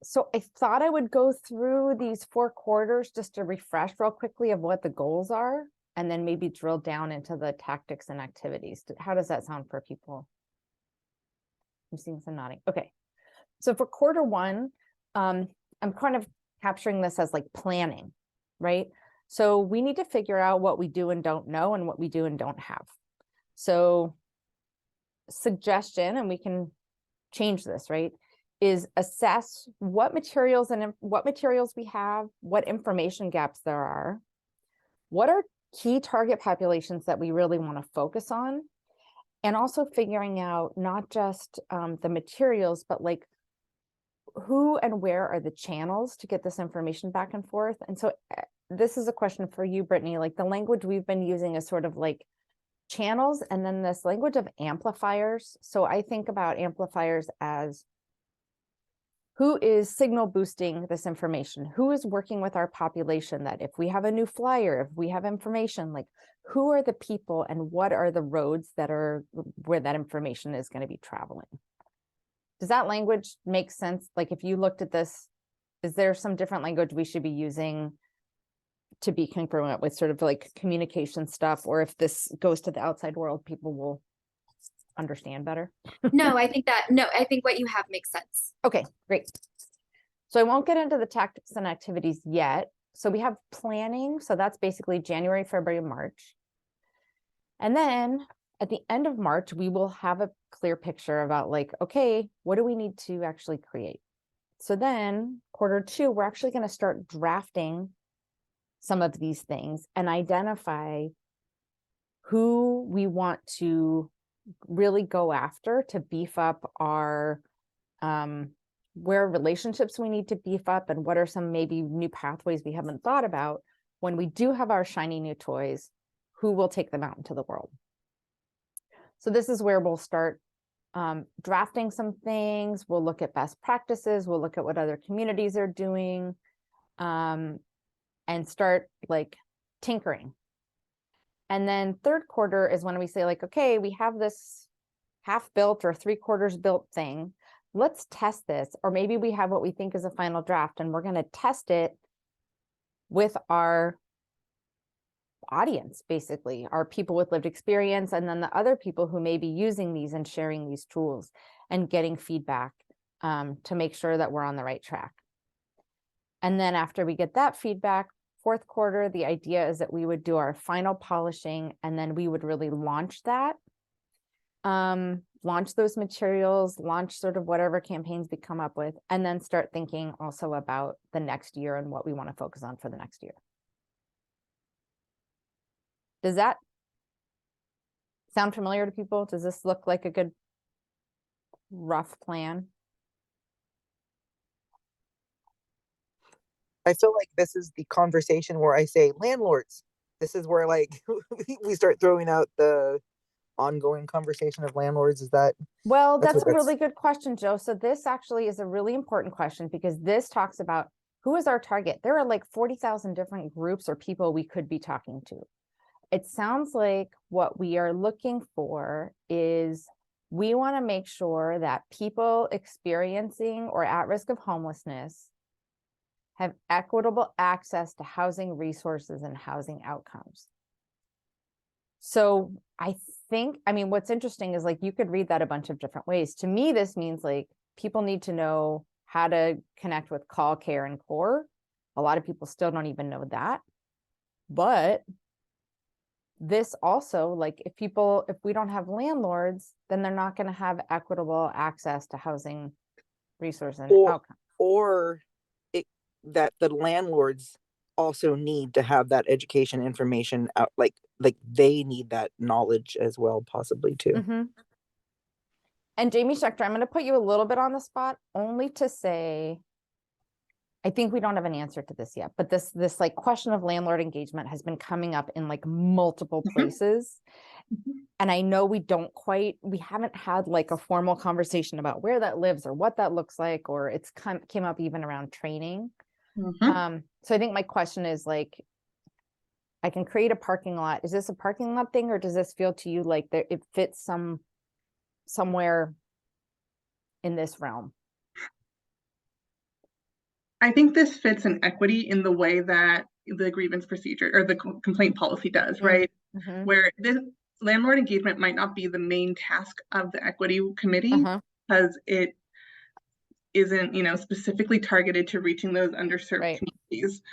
So I thought I would go through these 4 quarters just to refresh real quickly of what the goals are, and then maybe drill down into the tactics and activities. How does that sound for people? I'm seeing some nodding. Okay. So for quarter 1, I'm kind of capturing this as like planning, right? So we need to figure out what we do and don't know and what we do and don't have. So suggestion, and we can change this, right, is assess what materials we have, what information gaps there are, what are key target populations that we really want to focus on, and also figuring out not just the materials, but like who and where are the channels to get this information back and forth. And so this is a question for you, Brittany, like the language we've been using is sort of like channels and then this language of amplifiers. So I think about amplifiers as who is signal boosting this information? Who is working with our population that if we have a new flyer, if we have information, like who are the people and what are the roads that are where that information is going to be traveling? Does that language make sense? Like if you looked at this, is there some different language we should be using to be congruent with sort of like communication stuff? Or if this goes to the outside world, people will understand better? No, I think what you have makes sense. Okay, great. So I won't get into the tactics and activities yet. So we have planning. So that's basically January, February, March. And then at the end of March, we will have a clear picture about like, okay, what do we need to actually create? So then quarter 2, we're actually going to start drafting some of these things and identify who we want to really go after to beef up our where relationships we need to beef up, and what are some maybe new pathways we haven't thought about when we do have our shiny new toys, who will take them out into the world. So this is where we'll start drafting some things. We'll look at best practices. We'll look at what other communities are doing, and start like tinkering. And then third quarter is when we say like, okay, we have this half built or 3/4 built thing. Let's test this. Or maybe we have what we think is a final draft and we're going to test it with our audience, basically, our people with lived experience, and then the other people who may be using these and sharing these tools and getting feedback to make sure that we're on the right track. And then after we get that feedback, fourth quarter, the idea is that we would do our final polishing, and then we would really launch that, launch those materials, launch sort of whatever campaigns we come up with, and then start thinking also about the next year and what we want to focus on for the next year. Does that sound familiar to people? Does this look like a good rough plan? I feel like this is the conversation where I say landlords. This is where like we start throwing out the ongoing conversation of landlords. Is that? Well, that's a really good question, Joe. So this actually is a really important question because this talks about who is our target. There are like 40,000 different groups or people we could be talking to. It sounds like what we are looking for is we want to make sure that people experiencing or at risk of homelessness have equitable access to housing resources and housing outcomes. So I mean, what's interesting is like, you could read that a bunch of different ways. To me, this means like people need to know how to connect with call, care, and core. A lot of people still don't even know that. But this also, like if we don't have landlords, then they're not going to have equitable access to housing resources and outcomes. Or that the landlords also need to have that education information out, like they need that knowledge as well, possibly too. Mm-hmm. And Jamie Schechter, I'm going to put you a little bit on the spot, only to say, I think we don't have an answer to this yet, but this like question of landlord engagement has been coming up in like multiple places. And I know we haven't had like a formal conversation about where that lives or what that looks like, or it's came up even around training. So I think my question is like, I can create a parking lot. Is this a parking lot thing, or does this feel to you like it fits somewhere in this realm? I think this fits in equity in the way that the grievance procedure or the complaint policy does, right? Mm-hmm. Where this landlord engagement might not be the main task of the equity committee because it isn't, specifically targeted to reaching those underserved communities.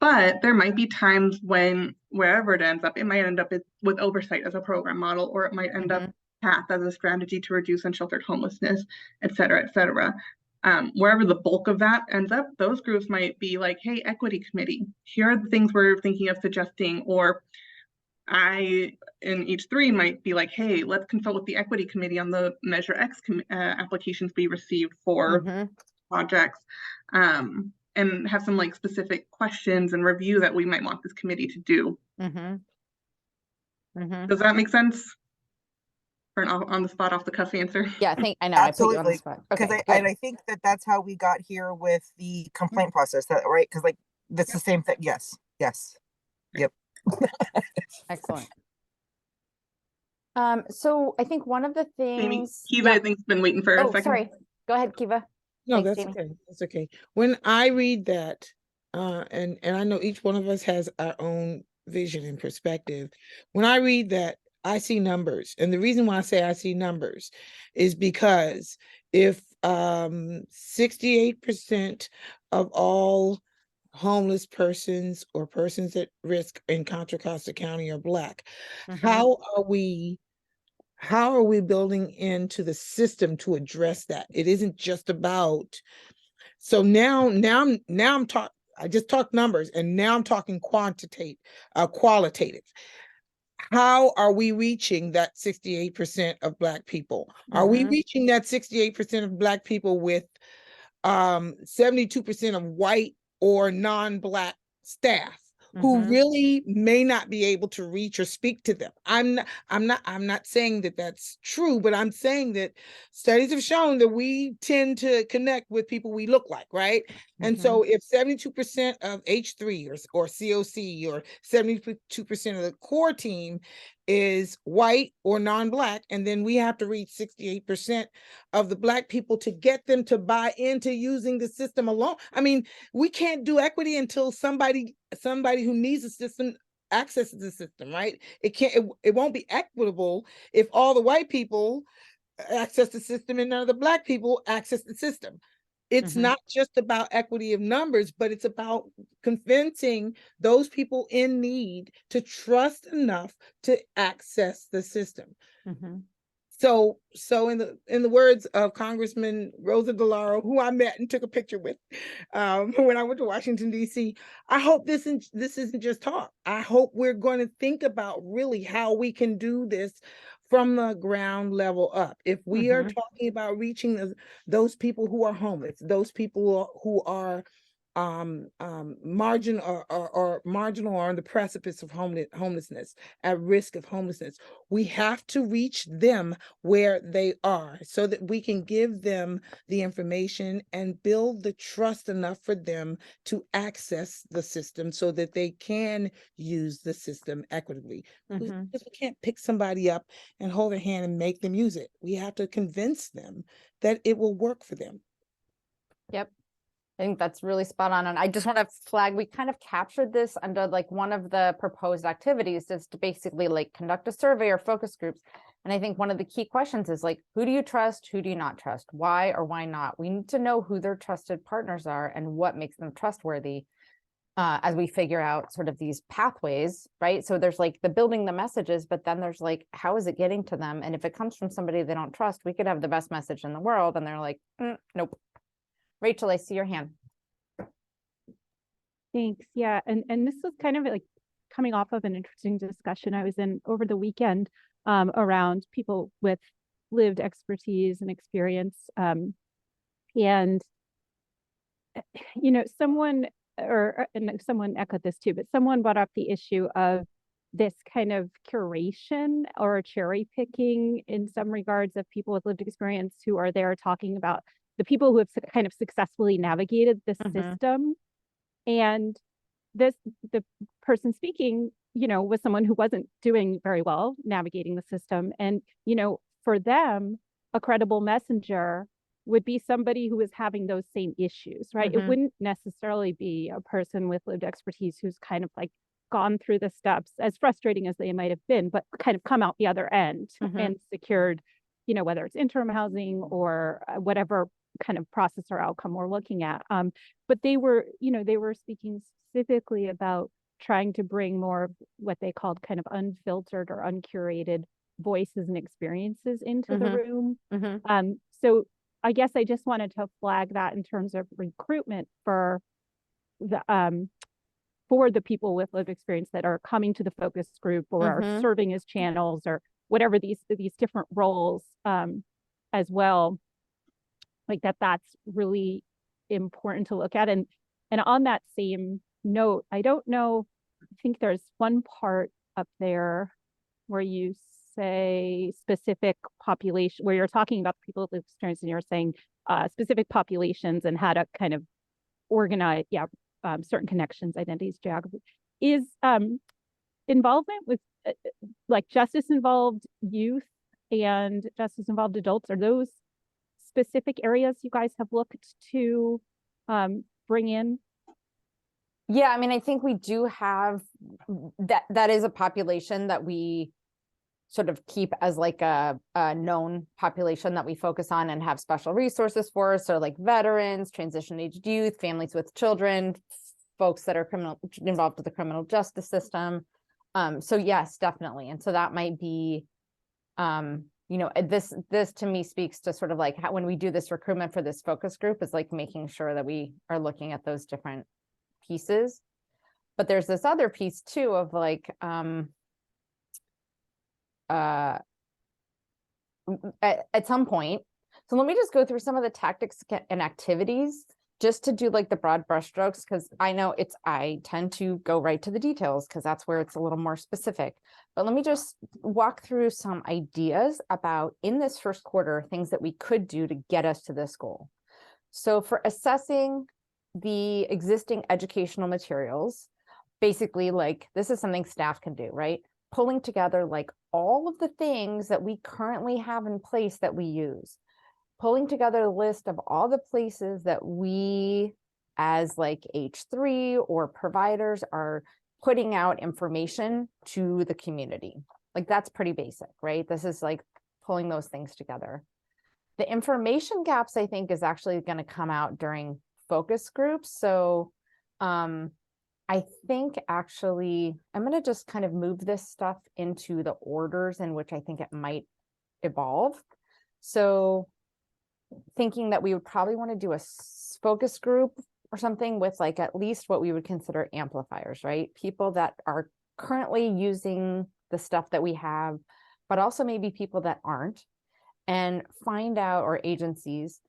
But there might be times when wherever it ends up, it might end up with oversight as a program model, or it might end up path as a strategy to reduce unsheltered homelessness, et cetera, et cetera. Wherever the bulk of that ends up, those groups might be like, hey, equity committee, here are the things we're thinking of suggesting. Or I, in each three, might be like, hey, let's consult with the equity committee on the Measure X applications we received for projects, and have some like specific questions and review that we might want this committee to do. Does that make sense? For an on the spot, off the cuff answer? Yeah, I know. Absolutely. I put you on the spot. Okay, I think that's how we got here with the complaint process, right? Because like that's the same thing. Yes. Yep. Excellent. So I think one of the things Kiva, I think, has been waiting for a second. Sorry. Go ahead, Kiva. No, Thanks, that's Jamie. okay. That's okay. When I read that, and I know each one of us has our own vision and perspective. When I read that, I see numbers. And the reason why I say I see numbers is because if 68% of all homeless persons or persons at risk in Contra Costa County are Black, how are we building into the system to address that? It isn't just about, so now I'm talking, I just talked numbers, and now I'm talking qualitative. How are we reaching that 68% of Black people? Are we reaching that 68% of Black people with 72% of white or non-Black staff? who Mhm. really may not be able to reach or speak to them. I'm not saying that that's true, but I'm saying that studies have shown that we tend to connect with people we look like, right? And so if 72% of H3 or COC or 72% of the core team is white or non-Black, and then we have to reach 68% of the Black people to get them to buy into using the system alone. I mean, we can't do equity until somebody who needs the system accesses the system, right? It won't be equitable if all the white people access the system and none of the Black people access the system. It's not just about equity of numbers, but it's about convincing those people in need to trust enough to access the system. So in the words of Congressman Rosa DeLauro, who I met and took a picture with when I went to Washington, D.C., I hope this isn't just talk. I hope we're going to think about really how we can do this from the ground level up. If we are talking about reaching those people who are homeless, those people who are marginal or on the precipice of homelessness, at risk of homelessness, we have to reach them where they are so that we can give them the information and build the trust enough for them to access the system so that they can use the system equitably. Because we can't pick somebody up and hold their hand and make them use it. We have to convince them that it will work for them. Yep. I think that's really spot on. And I just want to flag, we kind of captured this under like one of the proposed activities is to basically like conduct a survey or focus groups. And I think one of the key questions is like, who do you trust? Who do you not trust? Why or why not? We need to know who their trusted partners are and what makes them trustworthy as we figure out sort of these pathways, right? So there's like the building the messages, but then there's like, how is it getting to them? And if it comes from somebody they don't trust, we could have the best message in the world and they're like, nope. Rachel, I see your hand. Thanks. Yeah. And this was kind of like coming off of an interesting discussion I was in over the weekend around people with lived expertise and experience. And, you know, someone echoed this too, but someone brought up the issue of this kind of curation or cherry picking in some regards of people with lived experience who are there talking about the people who have kind of successfully navigated the system. And the person speaking, you know, was someone who wasn't doing very well navigating the system. And, you know, for them, a credible messenger would be somebody who is having those same issues, right? It wouldn't necessarily be a person with lived expertise who's kind of like gone through the steps, as frustrating as they might have been, but kind of come out the other end and secured, you know, whether it's interim housing or whatever kind of process or outcome we're looking at. But they were, you know, they were speaking specifically about trying to bring more of what they called kind of unfiltered or uncurated voices and experiences into the room. So I guess I just wanted to flag that in terms of recruitment for the people with lived experience that are coming to the focus group or are serving as channels or whatever these different roles as well. Like that's really important to look at. And on that same note, I don't know, I think there's one part up there where you say specific population, where you're talking about the people with experience and you're saying specific populations and how to kind of organize, certain connections, identities, geography. Is involvement with like justice involved youth and justice involved adults, are those specific areas you guys have looked to bring in? Yeah, I mean, I think we do have that is a population that we sort of keep as like a known population that we focus on and have special resources for. So like veterans, transition aged youth, families with children, folks that are involved with the criminal justice system. So yes, definitely. And so that might be, you know, this to me speaks to sort of like how, when we do this recruitment for this focus group, is like making sure that we are looking at those different pieces. But there's this other piece too of like, at some point, so let me just go through some of the tactics and activities just to do like the broad brushstrokes, because I tend to go right to the details because that's where it's a little more specific. But let me just walk through some ideas about in this first quarter, things that we could do to get us to this goal. So for assessing the existing educational materials, basically like this is something staff can do, right? Pulling together like all of the things that we currently have in place that we use. Pulling together a list of all the places that we as like H3 or providers are putting out information to the community. Like that's pretty basic, right? This is like pulling those things together. The information gaps, I think, is actually going to come out during focus groups. So I think actually I'm going to just kind of move this stuff into the orders in which I think it might evolve. So thinking that we would probably want to do a focus group or something with like at least what we would consider amplifiers, right? People that are currently using the stuff that we have, but also maybe people that aren't, and find out, or agencies.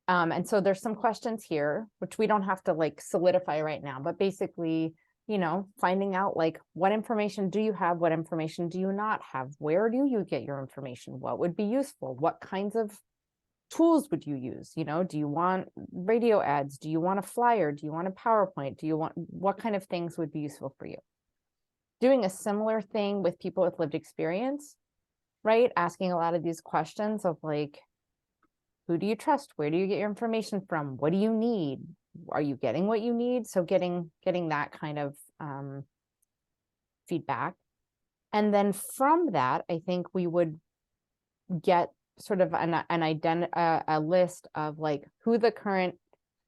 And so there's some questions here, which we don't have to like solidify right now, but basically, you know, finding out like what information do you have? What information do you not have? Where do you get your information? What would be useful? What kinds of tools would you use? You know, do you want radio ads? Do you want a flyer? Do you want a PowerPoint? Do you want, what kind of things would be useful for you? Doing a similar thing with people with lived experience, right? Asking a lot of these questions of like, who do you trust? Where do you get your information from? What do you need? Are you getting what you need? So getting that kind of feedback. And then from that, I think we would get sort of a list of like who the current,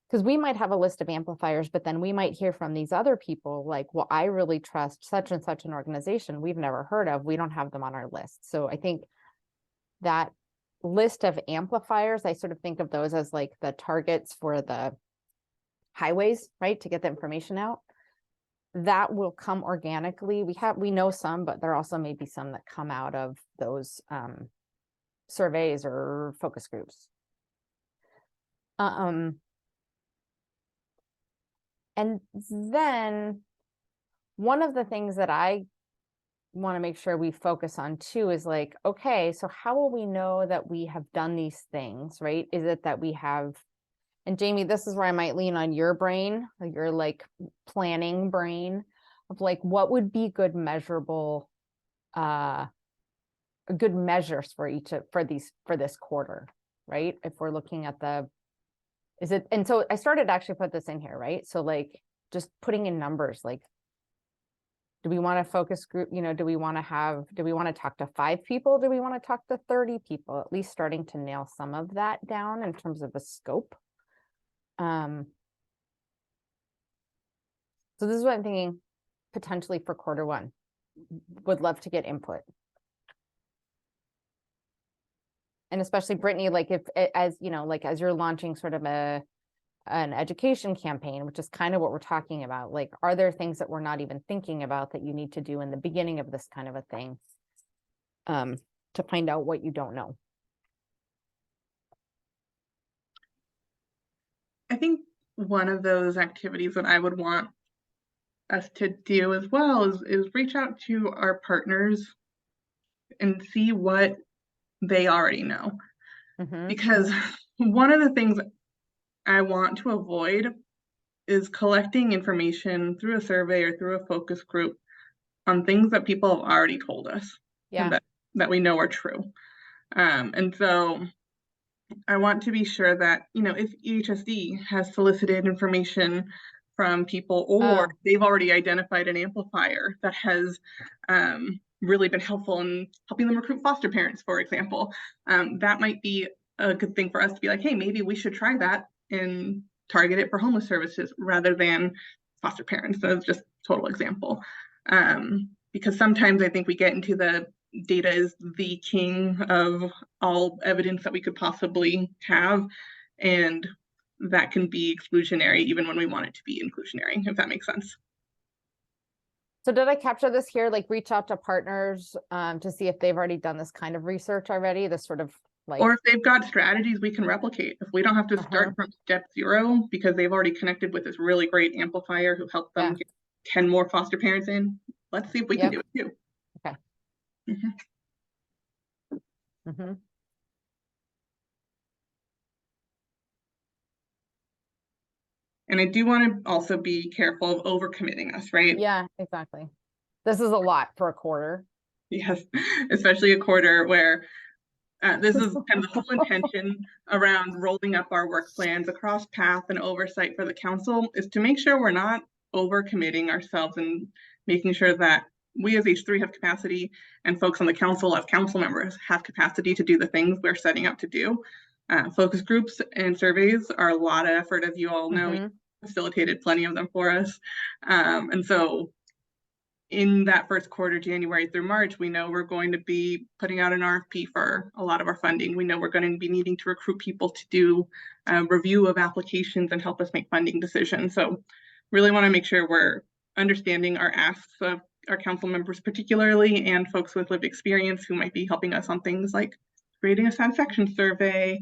because we might have a list of amplifiers, but then we might hear from these other people like, well, I really trust such and such an organization we've never heard of. We don't have them on our list. So I think that list of amplifiers, I sort of think of those as like the targets for the highways, right? To get the information out. That will come organically. We know some, but there also may be some that come out of those surveys or focus groups. And then one of the things that I want to make sure we focus on too is like, okay, so how will we know that we have done these things, right? Is it that we have, and Jamie, this is where I might lean on your brain, your like planning brain of like, what would be good measurable, good measures for this quarter, right? If we're looking at and so I started to actually put this in here, right? So like just putting in numbers, like, do we want a focus group? You know, do we want to talk to 5 people? Do we want to talk to 30 people? At least starting to nail some of that down in terms of a scope. So this is what I'm thinking potentially for quarter 1. Would love to get input. And especially Brittany, like if, as you know, like as you're launching sort of an education campaign, which is kind of what we're talking about, like, are there things that we're not even thinking about that you need to do in the beginning of this kind of a thing to find out what you don't know? I think one of those activities that I would want us to do as well is reach out to our partners and see what they already know. Because one of the things I want to avoid is collecting information through a survey or through a focus group on things that people have already told us, and that we know are true. And so I want to be sure that, you know, if EHSD has solicited information from people, or they've already identified an amplifier that has really been helpful in helping them recruit foster parents, for example, that might be a good thing for us to be like, hey, maybe we should try that and target it for homeless services rather than foster parents. So that's just a total example. Because sometimes I think we get into the data is the king of all evidence that we could possibly have, and that can be exclusionary even when we want it to be inclusionary, if that makes sense. So did I capture this here? Like reach out to partners to see if they've already done this kind of research already, this sort of Like, Or if they've got strategies we can replicate. If we don't have to start from step 0 because they've already connected with this really great amplifier who helped them get 10 more foster parents in, let's see if we can do it too. Okay. And I do want to also be careful of overcommitting us, right? Yeah, exactly. This is a lot for a quarter. Yes, especially a quarter where this is kind of the whole intention around rolling up our work plans across path and oversight for the council is to make sure we're not overcommitting ourselves and making sure that we as H3 have capacity and folks on the council as council members have capacity to do the things we're setting up to do. Focus groups and surveys are a lot of effort, as you all know. You facilitated plenty of them for us. And so in that first quarter, January through March, we know we're going to be putting out an RFP for a lot of our funding. We know we're going to be needing to recruit people to do a review of applications and help us make funding decisions. So really want to make sure we're understanding our asks of our council members particularly, and folks with lived experience who might be helping us on things like creating a satisfaction survey,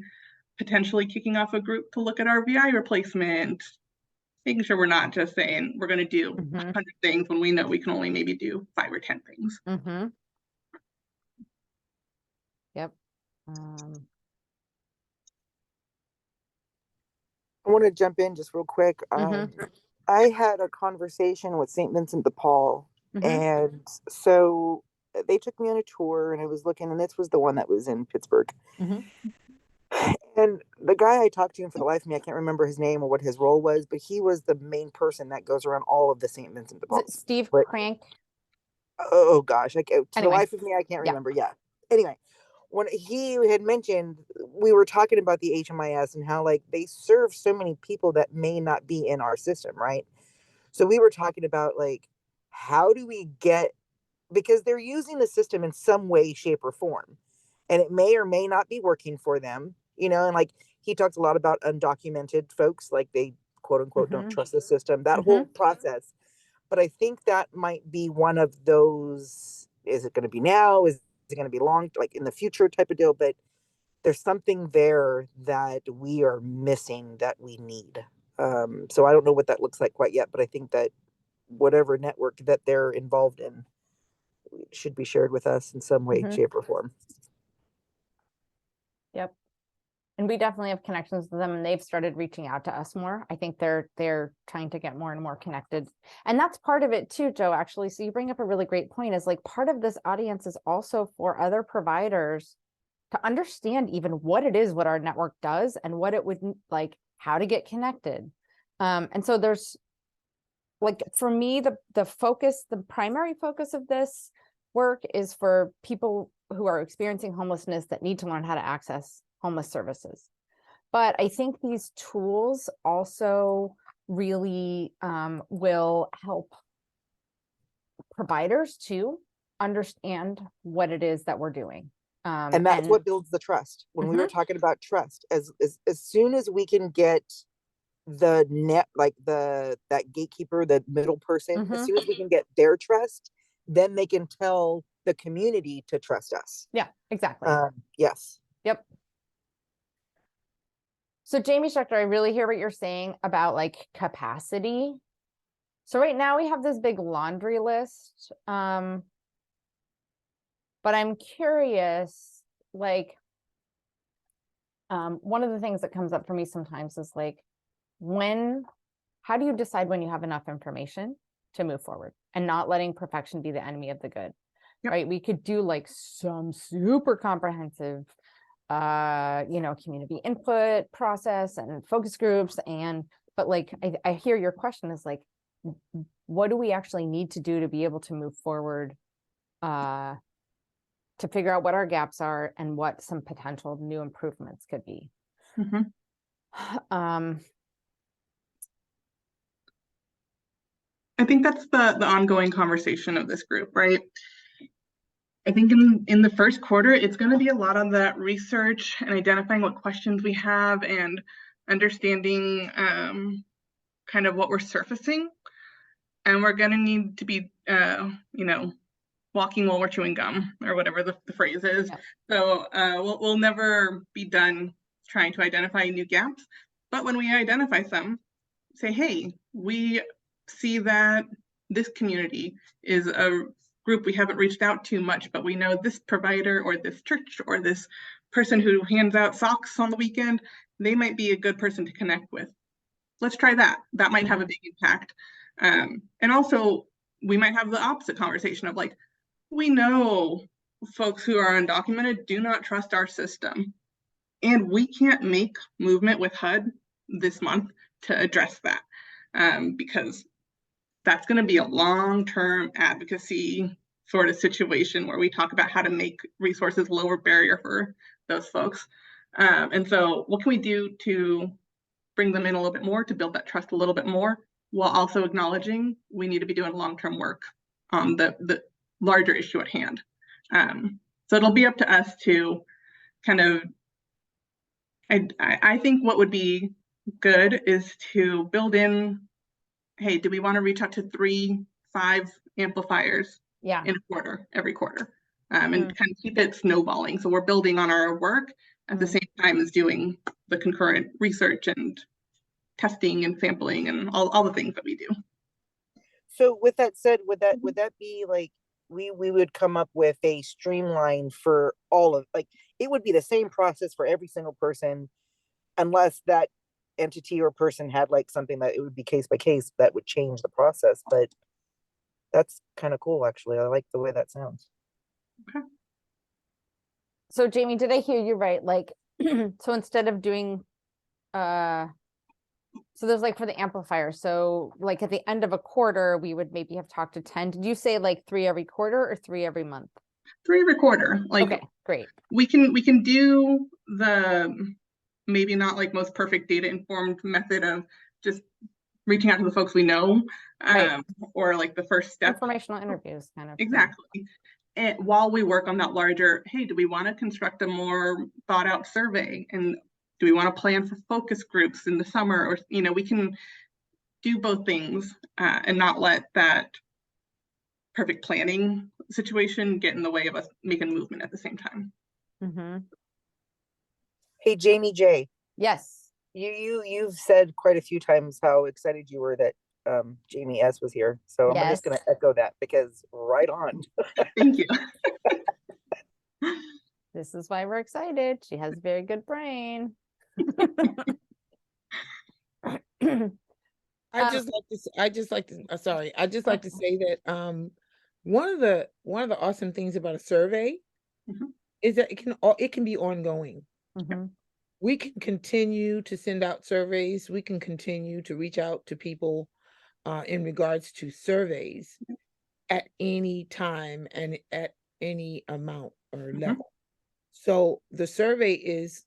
potentially kicking off a group to look at our VI replacement, making sure we're not just saying we're going to do 100 things when we know we can only maybe do 5 or 10 things. Yep. I want to jump in just real quick. I had a conversation with St. Vincent de Paul, and so they took me on a tour, and I was looking, and this was the one that was in Pittsburgh. And the guy I talked to, for the life of me, I can't remember his name or what his role was, but he was the main person that goes around all of the St. Vincent de Paul. Steve Crank? Oh gosh, to the life of me, I can't remember. Yeah. Anyway, when he had mentioned, we were talking about the HMIS and how like they serve so many people that may not be in our system, right? So we were talking about like, how do we get, because they're using the system in some way, shape, or form, and it may or may not be working for them, you know, and like he talks a lot about undocumented folks, like they quote unquote don't trust the system, that whole process. But I think that might be one of those, is it going to be now? Is it going to be long, like in the future type of deal? But there's something there that we are missing that we need. So I don't know what that looks like quite yet, but I think that whatever network that they're involved in should be shared with us in some way, shape, or form. Yep. And we definitely have connections with them, and they've started reaching out to us more. I think they're trying to get more and more connected. And that's part of it too, Joe, actually. So you bring up a really great point, is like part of this audience is also for other providers to understand even what it is, what our network does, and what it would like, how to get connected. And so there's like, for me, the focus, the primary focus of this work is for people who are experiencing homelessness that need to learn how to access homeless services. But I think these tools also really will help providers to understand what it is that we're doing. And that's what builds the trust. When we were talking about trust, as soon as we can get the net, like that gatekeeper, the middle person, as soon as we can get their trust, then they can tell the community to trust us. Yeah, exactly. Yes. Yep. So Jamie Schechter, I really hear what you're saying about like capacity. So right now we have this big laundry list. But I'm curious, like, one of the things that comes up for me sometimes is like, how do you decide when you have enough information to move forward and not letting perfection be the enemy of the good, right? We could do like some super comprehensive, community input process and focus groups. But like, I hear your question is like, what do we actually need to do to be able to move forward, to figure out what our gaps are and what some potential new improvements could be. I think that's the ongoing conversation of this group, right? I think in the first quarter, it's going to be a lot of that research and identifying what questions we have and understanding kind of what we're surfacing. And we're going to need to be, walking while we're chewing gum, or whatever the phrase is. Yeah. So we'll never be done trying to identify new gaps. But when we identify some, say, hey, we see that this community is a group we haven't reached out to much, but we know this provider or this church or this person who hands out socks on the weekend, they might be a good person to connect with. Let's try that. That might have a big impact. And also, we might have the opposite conversation of like, we know folks who are undocumented do not trust our system. And we can't make movement with HUD this month to address that, because that's going to be a long-term advocacy sort of situation where we talk about how to make resources lower barrier for those folks. And so what can we do to bring them in a little bit more, to build that trust a little bit more, while also acknowledging we need to be doing long-term work on the larger issue at hand. So it'll be up to us to kind of, I think what would be good is to build in, hey, do we want to reach out to 3-5 amplifiers in a quarter, every quarter, and kind of keep it snowballing. So we're building on our work at the same time as doing the concurrent research and testing and sampling and all the things that we do. So with that said, would that be like we would come up with a streamline for all of, like, it would be the same process for every single person, unless that entity or person had like something that it would be case by case that would change the process. But that's kind of cool, actually. I like the way that sounds. Okay. So Jamie, did I hear you right? Like, so instead of doing, so there's like for the amplifier. So like at the end of a quarter, we would maybe have talked to 10. Did you say like 3 every quarter or 3 every month? 3 every quarter. Like, okay, great. We can do the maybe not like most perfect data informed method of just reaching out to the folks we know, or like the first step. Informational interviews kind of. Exactly. And while we work on that larger, hey, do we want to construct a more thought out survey? And do we want to plan for focus groups in the summer? Or, you know, we can do both things and not let that perfect planning situation get in the way of us making movement at the same time. Mm-hmm. Hey, Jamie J. Yes. You've said quite a few times how excited you were that Jamie S was here. So I'm just going to echo that, because right on. Thank you. This is why we're excited. She has a very good brain. I just like to say that one of the awesome things about a survey is that it can be ongoing. We can continue to send out surveys. We can continue to reach out to people in regards to surveys at any time and at any amount or level. So the survey is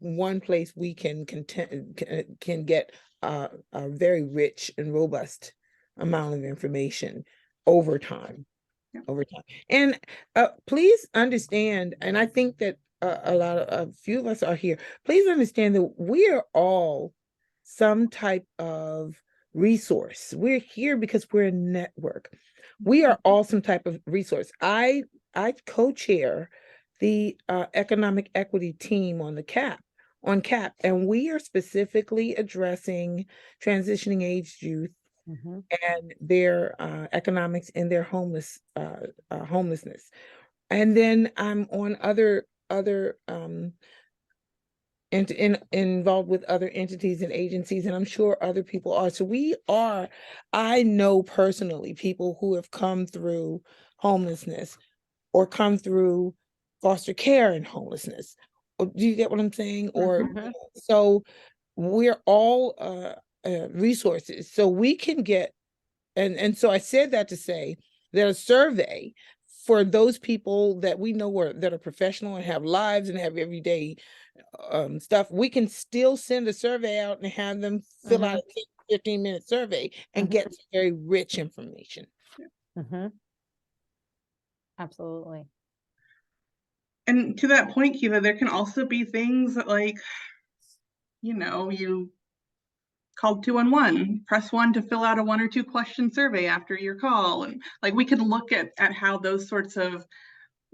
one place we can get a very rich and robust amount of information over time. And please understand, and I think that a few of us are here, please understand that we are all some type of resource. We're here because we're a network. We are all some type of resource. I co-chair the economic equity team on the CAP, and we are specifically addressing transitioning aged youth and their economics and their homelessness. And then I'm on other involved with other entities and agencies, and I'm sure other people are. So I know personally people who have come through homelessness or come through foster care and homelessness. Do you get what I'm saying? Or so we're all resources. So we can get, and so I said that to say that a survey for those people that we know that are professional and have lives and have everyday stuff, we can still send a survey out and have them fill out a 15-minute survey and get some very rich information. Absolutely. And to that point, Kiva, there can also be things that, like, you know, you call 211, press 1 to fill out a 1 or 2 question survey after your call. And like we could look at how those sorts of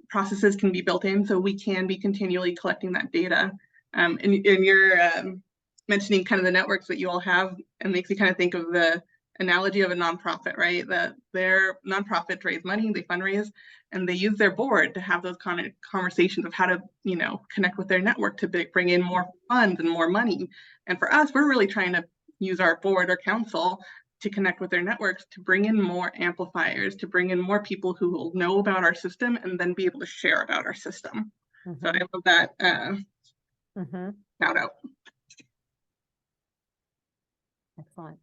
processes can be built in so we can be continually collecting that data. And you're mentioning kind of the networks that you all have, and makes me kind of think of the analogy of a nonprofit, right? That their nonprofits raise money, they fundraise, and they use their board to have those kind of conversations of how to, you know, connect with their network to bring in more funds and more money. And for us, we're really trying to use our board or council to connect with their networks to bring in more amplifiers, to bring in more people who will know about our system and then be able to share about our system. So I love that shout out. Excellent.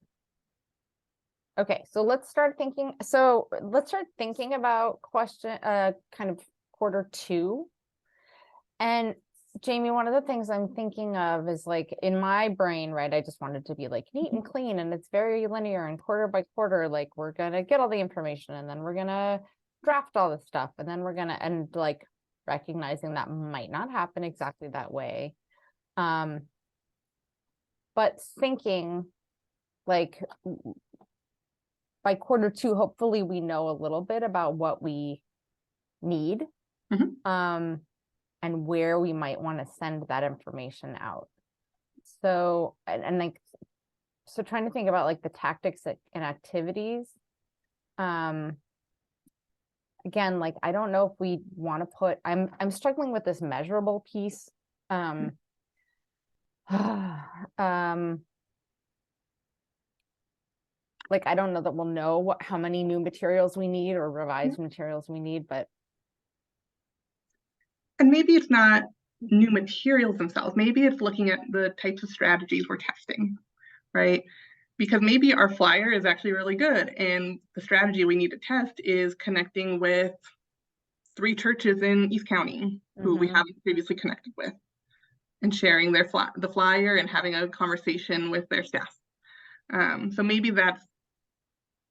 Okay, so let's start thinking. So let's start thinking about kind of Q2. And Jamie, one of the things I'm thinking of is like in my brain, right? I just wanted to be like neat and clean, and it's very linear and quarter by quarter, like we're gonna get all the information and then we're gonna draft all the stuff and then we're gonna, and like recognizing that might not happen exactly that way. But thinking like by Q2, hopefully we know a little bit about what we need. And where we might want to send that information out. So, and like, so trying to think about like the tactics and activities. Again, like, I don't know if we want to put, I'm struggling with this measurable piece. Like, I don't know that we'll know how many new materials we need or revised materials we need, but. And maybe it's not new materials themselves. Maybe it's looking at the types of strategies we're testing, right? Because maybe our flyer is actually really good, and the strategy we need to test is connecting with 3 churches in East County who we haven't previously connected with, and sharing their the flyer and having a conversation with their staff. So maybe that's,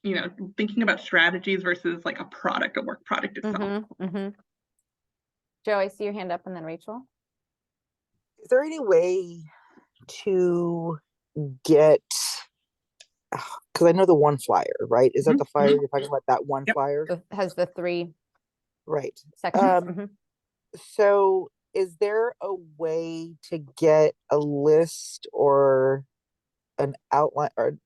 you know, thinking about strategies versus like a product, a work product itself. Joe, I see your hand up, and then Rachel. Is there any way to get, because I know the one flyer, right? Is that the flyer you're talking about, that one flyer? It has the 3 sections. So is there a way to get a list or an outline or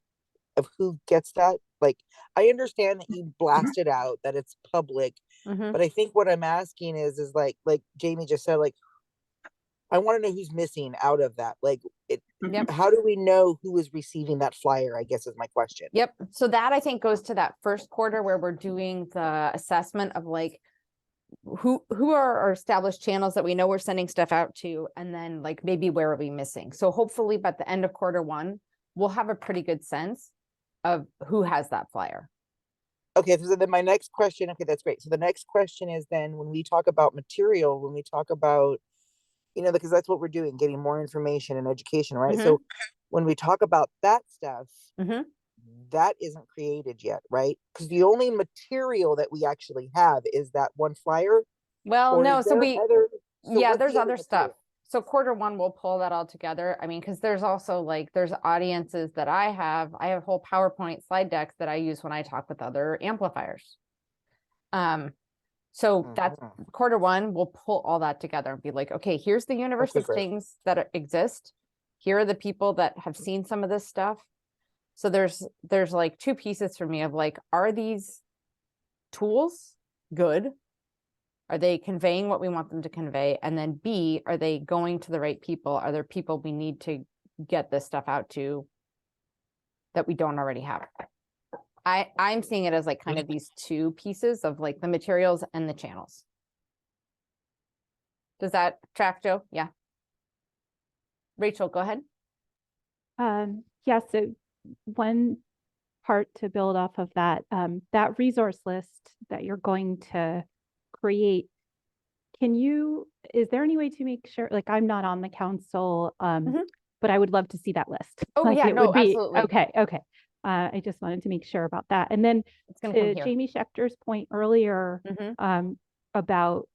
of who gets that? Like, I understand that you blast it out, that it's public, but I think what I'm asking is like Jamie just said, like, I want to know who's missing out of that. Like, how do we know who is receiving that flyer, I guess is my question. So that I think goes to that first quarter where we're doing the assessment of like, who are our established channels that we know we're sending stuff out to, and then like maybe where are we missing. So hopefully by the end of Q1, we'll have a pretty good sense of who has that flyer. Okay, so then my next question, okay, that's great. So the next question is then when we talk about material, when we talk about, you know, because that's what we're doing, getting more information and education, right? So when we talk about that stuff, that isn't created yet, right? Because the only material that we actually have is that one flyer. Well, no, so there's other stuff. Material? So Q1, we'll pull that all together. I mean, because there's also like, there's audiences that I have whole PowerPoint slide decks that I use when I talk with other amplifiers. So that's Q1, we'll pull all that together and be like, okay, here's the universe of things that exist. Here are the people that have seen some of this stuff. So there's like 2 pieces for me of like, are these tools good? Are they conveying what we want them to convey? And then B, are they going to the right people? Are there people we need to get this stuff out to that we don't already have? I'm seeing it as like kind of these 2 pieces of like the materials and the channels. Does that track, Joe? Yeah. Rachel, go ahead. Yeah, so one part to build off of that, that resource list that you're going to create, is there any way to make sure, like, I'm not on the council, but I would love to see that list. Oh, like, yeah, it no, would be, absolutely. Okay. I just wanted to make sure about that. And then to Jamie Schechter's point earlier, about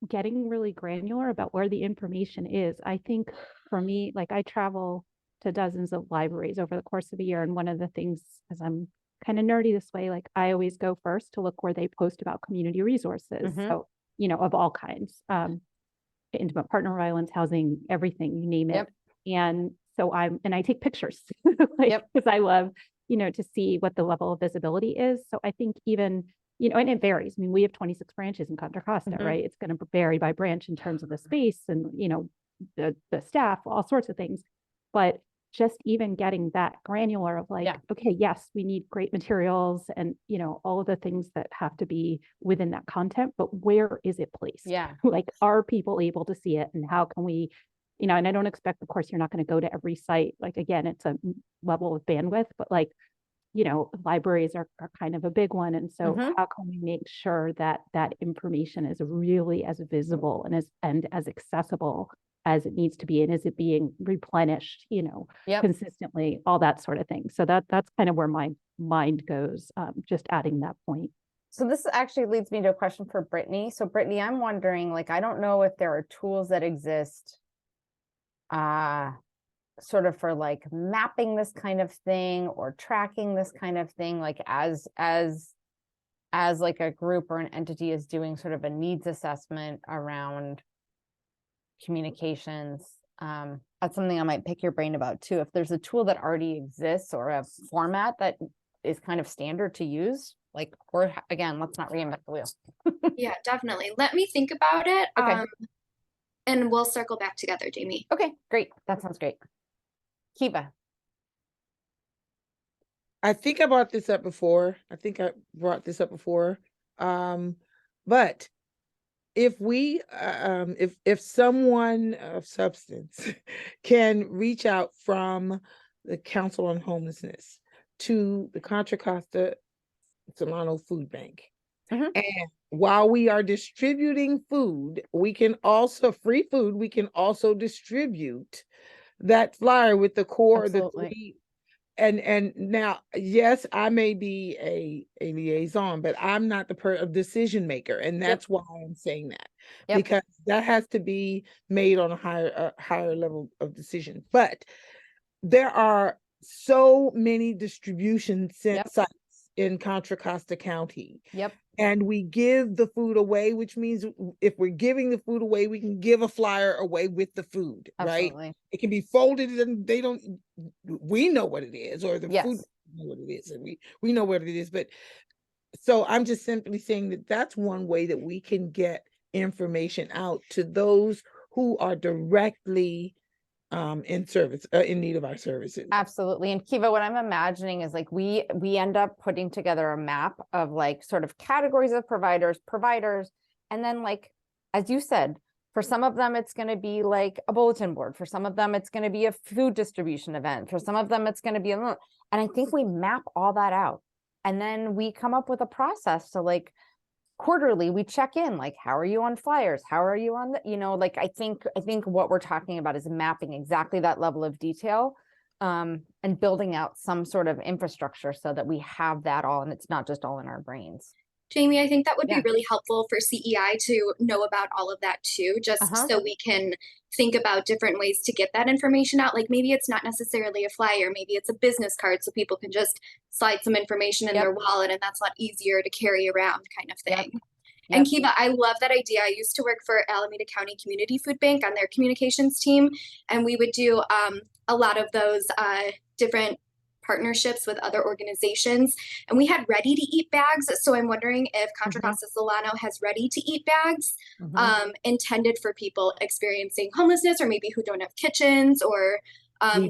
getting really granular about where the information is. I think for me, like, I travel to dozens of libraries over the course of a year. And one of the things, as I'm kind of nerdy this way, like I always go first to look where they post about community resources. So, you know, of all kinds, intimate partner violence, housing, everything, you name it. And so I take pictures because I love, you know, to see what the level of visibility is. So I think even, you know, and it varies. I mean, we have 26 branches in Contra Costa, right? It's going to vary by branch in terms of the space and, you know, the staff, all sorts of things. But just even getting that granular of like, okay, yes, we need great materials and, you know, all of the things that have to be within that content, but where is it placed? Like, are people able to see it, and how can we, you know, and I don't expect, of course, you're not going to go to every site. Like, again, it's a level of bandwidth, but like, you know, libraries are kind of a big one. And so how can we make sure that that information is really as visible and as accessible as it needs to be? And is it being replenished, you know, consistently, all that sort of thing. So that's kind of where my mind goes, just adding that point. So this actually leads me to a question for Brittany. So Brittany, I'm wondering, like, I don't know if there are tools that exist sort of for like mapping this kind of thing or tracking this kind of thing, like as like a group or an entity is doing sort of a needs assessment around communications. That's something I might pick your brain about too. If there's a tool that already exists or a format that is kind of standard to use, like, or again, let's not reinvent the wheel. Yeah, definitely. Let me think about it. And we'll circle back together, Jamie. Okay, great. That sounds great. Kiva. I think I brought this up before. But if we, if someone of substance can reach out from the Council on Homelessness to the Contra Costa Solano Food Bank, and while we are distributing food, we can also distribute that flyer with the core of the three. And now, yes, I may be a liaison, but I'm not the decision maker. And that's why I'm saying that, because that has to be made on a higher level of decision. But there are so many distribution sites in Contra Costa County. And we give the food away, which means if we're giving the food away, we can give a flyer away with the food, right? It can be folded and we know what it is, or the food know what it is, and we know what it is. But so I'm just simply saying that that's one way that we can get information out to those who are directly in need of our services. Absolutely. And Kiva, what I'm imagining is like we end up putting together a map of like sort of categories of providers, and then, like, as you said, for some of them, it's going to be like a bulletin board. For some of them, it's going to be a food distribution event. For some of them, it's going to be and I think we map all that out. And then we come up with a process to, like, quarterly we check in, like, how are you on flyers, how are you on the, you know, like, I think what we're talking about is mapping exactly that level of detail, and building out some sort of infrastructure so that we have that all, and it's not just all in our brains. Jamie, I think that would be really helpful for CEI to know about all of that too, just so we can think about different ways to get that information out. Like, maybe it's not necessarily a flyer, maybe it's a business card so people can just slide some information in their wallet, and that's a lot easier to carry around, kind of thing. And Kiva, I love that idea. I used to work for Alameda County Community Food Bank on their communications team, and we would do a lot of those different partnerships with other organizations, and we had ready to eat bags. So I'm wondering if Contra Costa Solano has ready to eat bags intended for people experiencing homelessness, or maybe who don't have kitchens, or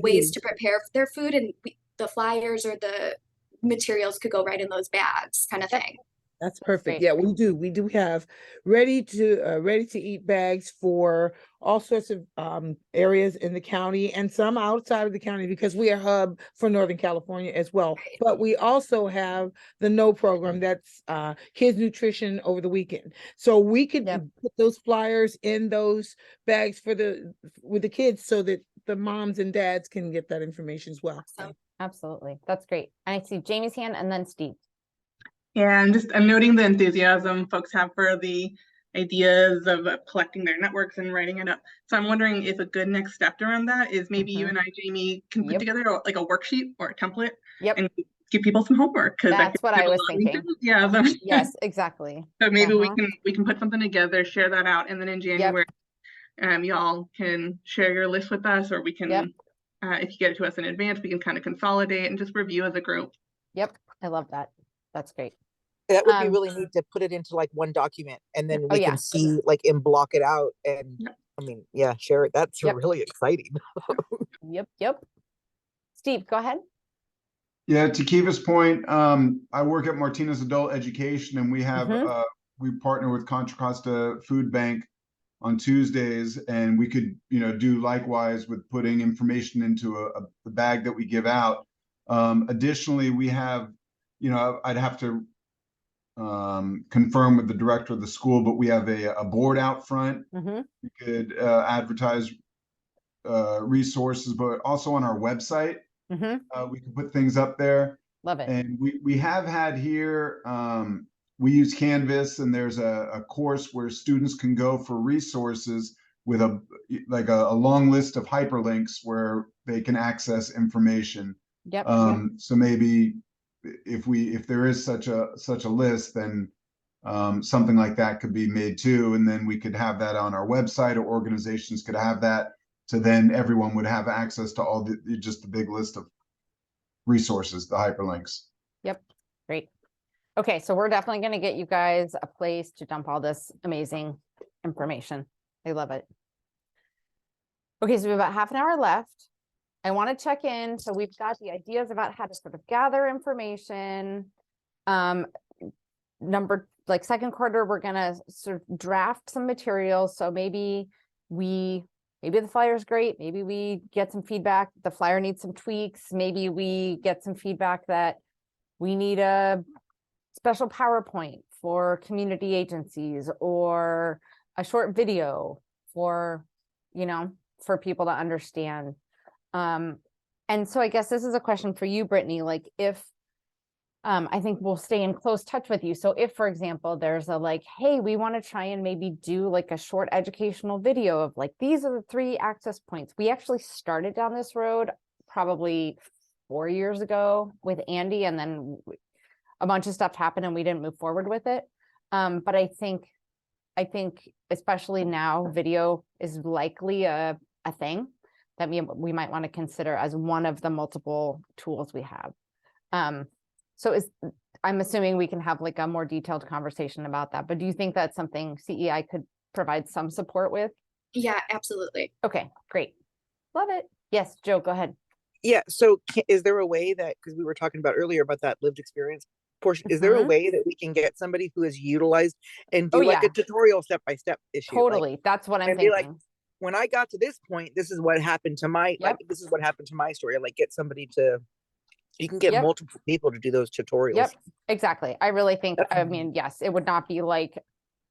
ways to prepare their food, and the flyers or the materials could go right in those bags, kind of thing. That's perfect. Yeah, we do have ready to eat bags for all sorts of areas in the county and some outside of the county, because we are a hub for Northern California as well. But we also have the No program, that's kids nutrition over the weekend. So we could put those flyers in those bags with the kids, so that the moms and dads can get that information as well. Awesome. Absolutely. That's great. I see Jamie's hand and then Steve. Yeah, I'm noting the enthusiasm folks have for the ideas of collecting their networks and writing it up. So I'm wondering if a good next step around that is maybe you and I, Jamie, can put together like a worksheet or a template and give people some homework. That's what I was thinking. Yeah. Yes, exactly. So maybe we can put something together, share that out, and then in January, y'all can share your list with us, or we can, if you get it to us in advance, we can kind of consolidate and just review as a group. Yep, I love that. That's great. That would be really neat to put it into like one document, and then we can see like and block it out, and I mean, share it. That's really exciting. Yep. Steve, go ahead. Yeah, to Kiva's point, I work at Martinez Adult Education, and we have we partner with Contra Costa Food Bank on Tuesdays, and we could do likewise with putting information into a bag that we give out. Additionally, we have I'd have to confirm with the director of the school, but we have a board out front. We could advertise resources, but also on our website. We can put things up there. Love it. And we have had here, we use Canvas, and there's a course where students can go for resources with a long list of hyperlinks where they can access information. So maybe if there is such a list, then something like that could be made too, and then we could have that on our website, or organizations could have that. So then everyone would have access to all just the big list of resources, the hyperlinks. Yep, great. Okay, so we're definitely going to get you guys a place to dump all this amazing information. I love it. Okay, so we have about half an hour left. I want to check in. So we've got the ideas about how to sort of gather information. Second quarter, we're going to sort of draft some materials. So maybe the flyer is great. Maybe we get some feedback. The flyer needs some tweaks. Maybe we get some feedback that we need a special PowerPoint for community agencies, or a short video for people to understand. And so I guess this is a question for you, Brittany, like if, I think we'll stay in close touch with you. So if, for example, there's hey, we want to try and maybe do like a short educational video of like, these are the 3 access points. We actually started down this road probably 4 years ago with Andy, and then a bunch of stuff happened and we didn't move forward with it. But I think especially now, video is likely a thing that we might want to consider as one of the multiple tools we have. So I'm assuming we can have like a more detailed conversation about that, but do you think that's something CEI could provide some support with? Yeah, absolutely. Okay, great. Love it. Yes, Joe, go ahead. Yeah, so is there a way that, because we were talking about earlier about that lived experience portion, is there a way that we can get somebody who has utilized and do a tutorial step-by-step issue? Totally, that's what I'm thinking. Like, when I got to this point, this is what happened to my, this is what happened to my story. Like, get somebody to, you can get multiple people to do those tutorials. Yep, exactly. I really think, yes, it would not be like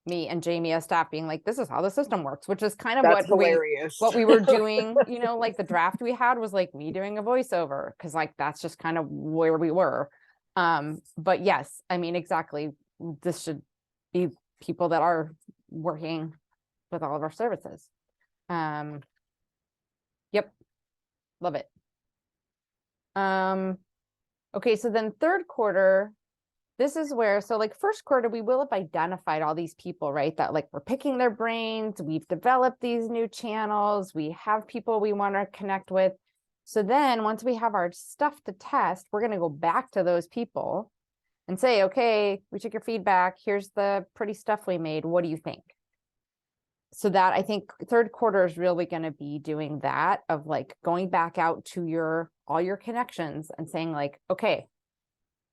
me and Jamie as staff being like, this is how the system works, which is kind of what we were doing, like the draft we had was like me doing a voiceover, because like that's just kind of where we were. But yes, exactly. This should be people that are working with all of our services. Yep, love it. Okay, so then third quarter, this is where, so like first quarter, we will have identified all these people, right? That like we're picking their brains, we've developed these new channels, we have people we want to connect with. So then once we have our stuff to test, we're going to go back to those people and say, okay, we took your feedback. Here's the pretty stuff we made. What do you think? So that I think third quarter is really going to be doing that, of like going back out to all your connections and saying like, okay,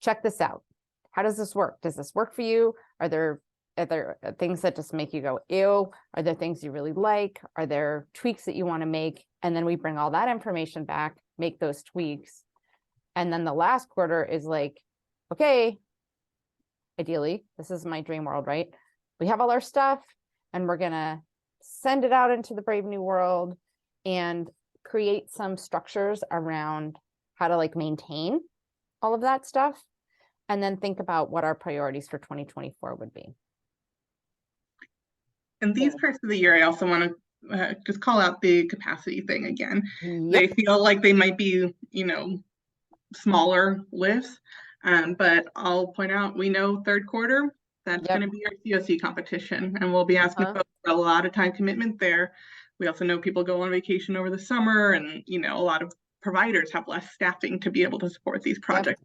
check this out. How does this work? Does this work for you? Are there things that just make you go, ew? Are there things you really like? Are there tweaks that you want to make? And then we bring all that information back, make those tweaks. And then the last quarter is like, okay, ideally, this is my dream world, right? We have all our stuff and we're going to send it out into the brave new world and create some structures around how to like maintain all of that stuff. And then think about what our priorities for 2024 would be. And these Good. parts of the year, I also want to just call out the capacity thing again. They Yep. feel like they might be, smaller lifts. But I'll point out, we know third quarter, that's Yep. going to be our COC competition, and we'll be asking folks for a lot of time commitment there. We also know people go on vacation over the summer, and a lot of providers have less staffing to be able to support these projects.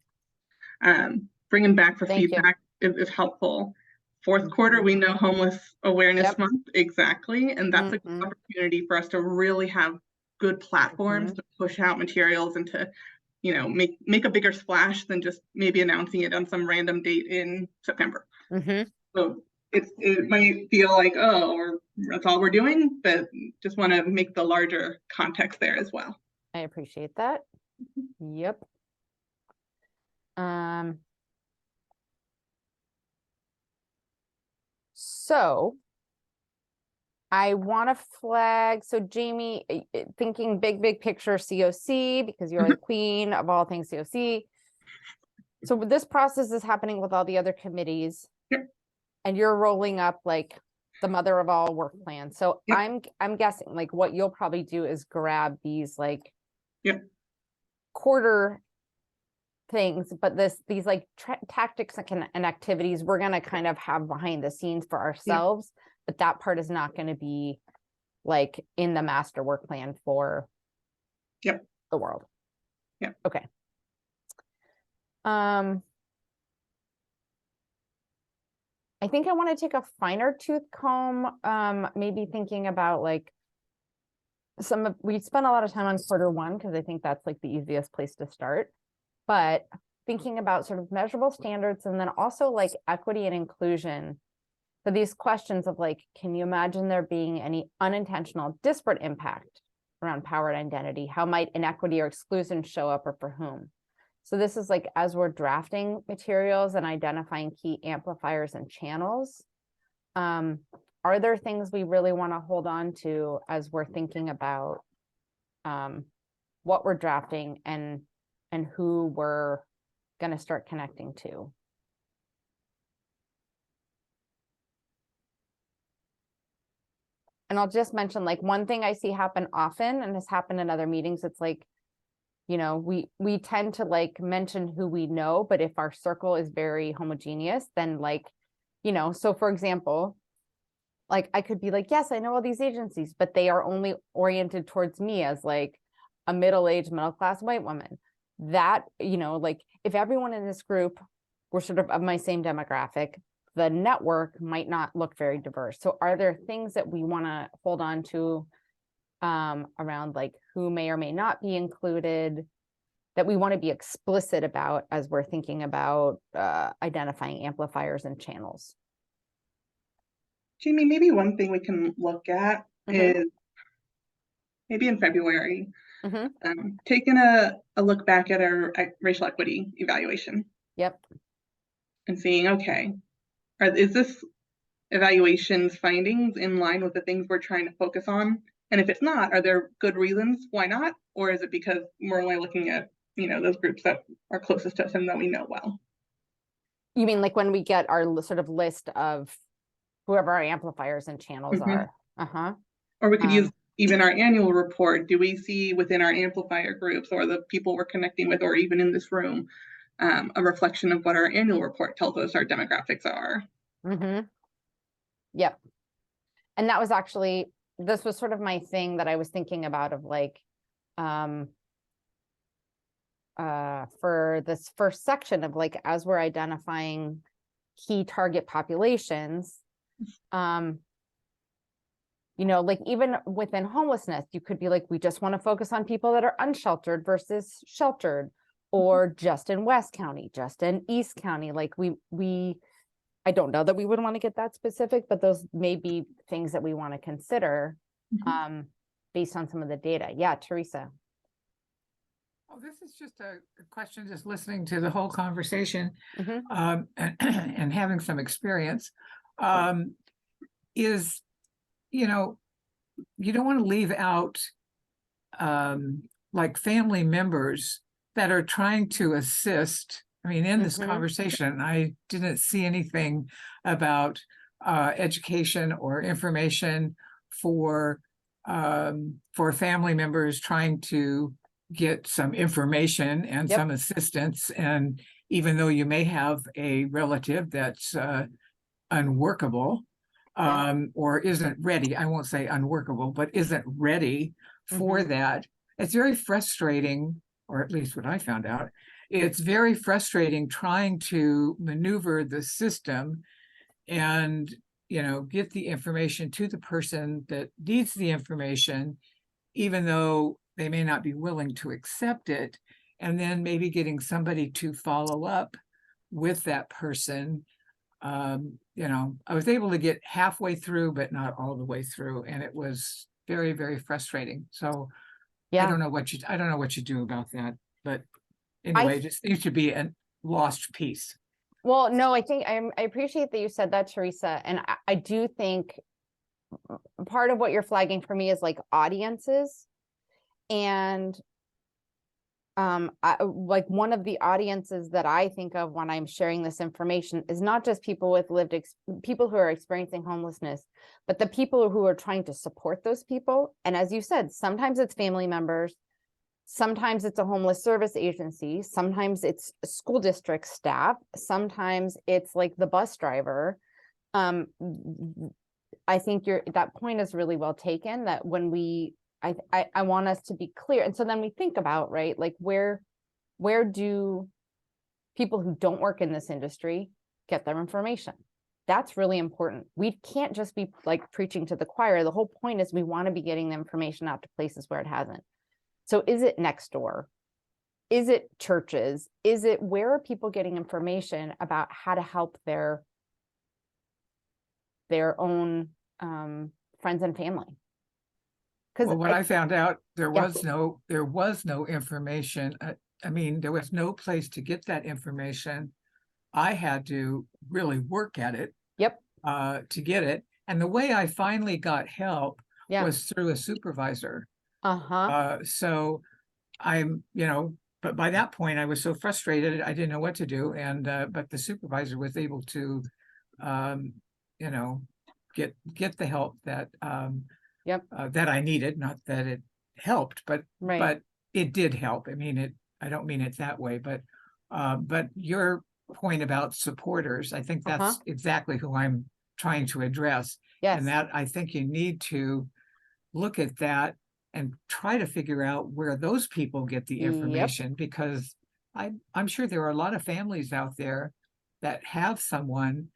Bringing back for feedback is helpful. Fourth quarter, we know Homeless Awareness Month, exactly, and that's a good opportunity for us to really have good platforms to push out materials and to make a bigger splash than just maybe announcing it on some random date in September. So it might feel like, oh, that's all we're doing, but just want to make the larger context there as well. I appreciate that. Yep. So I want to flag, so Jamie, thinking big picture COC, because you're the queen of all things COC. So this process is happening with all the other committees, and you're rolling up like the mother of all work plans. So I'm guessing like what you'll probably do is grab these like quarter things, but these like tactics and activities we're going to kind of have behind the scenes for ourselves, but that part is not going to be like in the master work plan for the world. Okay. I think I want to take a finer tooth comb, maybe thinking about like we spent a lot of time on quarter one because I think that's like the easiest place to start, but thinking about sort of measurable standards and then also like equity and inclusion. So these questions of like, can you imagine there being any unintentional disparate impact around power and identity? How might inequity or exclusion show up or for whom? So this is like, as we're drafting materials and identifying key amplifiers and channels, are there things we really want to hold on to as we're thinking about what we're drafting and who we're going to start connecting to? And I'll just mention like one thing I see happen often and has happened in other meetings. It's like, we tend to like mention who we know, but if our circle is very homogeneous, then like, so for example, like I could be like, yes, I know all these agencies, but they are only oriented towards me as like a middle-aged, middle-class white woman. That, like if everyone in this group were sort of my same demographic, the network might not look very diverse. So are there things that we want to hold on to around like who may or may not be included that we want to be explicit about as we're thinking about identifying amplifiers and channels? Jamie, maybe one thing we can look at is maybe in February, taking a look back at our racial equity evaluation. And seeing, okay, is this evaluation's findings in line with the things we're trying to focus on? And if it's not, are there good reasons why not? Or is it because we're only looking at, those groups that are closest to us and that we know well? You mean like when we get our sort of list of whoever our amplifiers and channels are? Or we could use even our annual report. Do we see within our amplifier groups or the people we're connecting with, or even in this room, a reflection of what our annual report tells us our demographics are? Yep. And that was actually, this was sort of my thing that I was thinking about of like, for this first section of like, as we're identifying key target populations, like even within homelessness, you could be like, we just want to focus on people that are unsheltered versus sheltered, or just in West County, just in East County. Like I don't know that we would want to get that specific, but those may be things that we want to consider based on some of the data. Yeah, Teresa. Oh, this is just a question, just listening to the whole conversation and having some experience is, you don't want to leave out like family members that are trying to assist. I mean, in this conversation, I didn't see anything about education or information for family members trying to get some information and Yep. some assistance. And even though you may have a relative that's unworkable, or isn't ready, I won't say unworkable, but isn't ready for that, it's very frustrating, or at least what I found out, it's very frustrating trying to maneuver the system and, you know, get the information to the person that needs the information, even though they may not be willing to accept it, and then maybe getting somebody to follow up with that person. You know, I was able to get halfway through, but not all the way through, and it was very, very frustrating. So I Yeah. don't know what you do about that, but anyway, it just seems to be a lost piece. Well, no, I think I appreciate that you said that, Teresa. And I do think part of what you're flagging for me is like audiences. And like one of the audiences that I think of when I'm sharing this information is not just people with people who are experiencing homelessness, but the people who are trying to support those people. And as you said, sometimes it's family members, sometimes it's a homeless service agency, sometimes it's school district staff, sometimes it's like the bus driver. I think that point is really well taken, that when I want us to be clear. And so then we think about, right, like where do people who don't work in this industry get their information? That's really important. We can't just be like preaching to the choir. The whole point is we want to be getting the information out to places where it hasn't. So is it next door? Is it churches? Where are people getting information about how to help their own friends and family? Well, when I found out there Yeah. was no information. I mean, there was no place to get that information. I had to really work at it. Yep. To get it. And the way I finally got help Yeah. was through a supervisor. Uh-huh. So I'm, you know, but by that point I was so frustrated, I didn't know what to do. And, but the supervisor was able to, you know, get the help that, Yep. that I needed. Not that it helped, but Right. it did help. I mean, I don't mean it that way, but your point about supporters, I think that's exactly who I'm trying to address. Yes. And that I think you need to look at that and try to figure out where those people get the information, because I'm sure there are a lot of families out there that have someone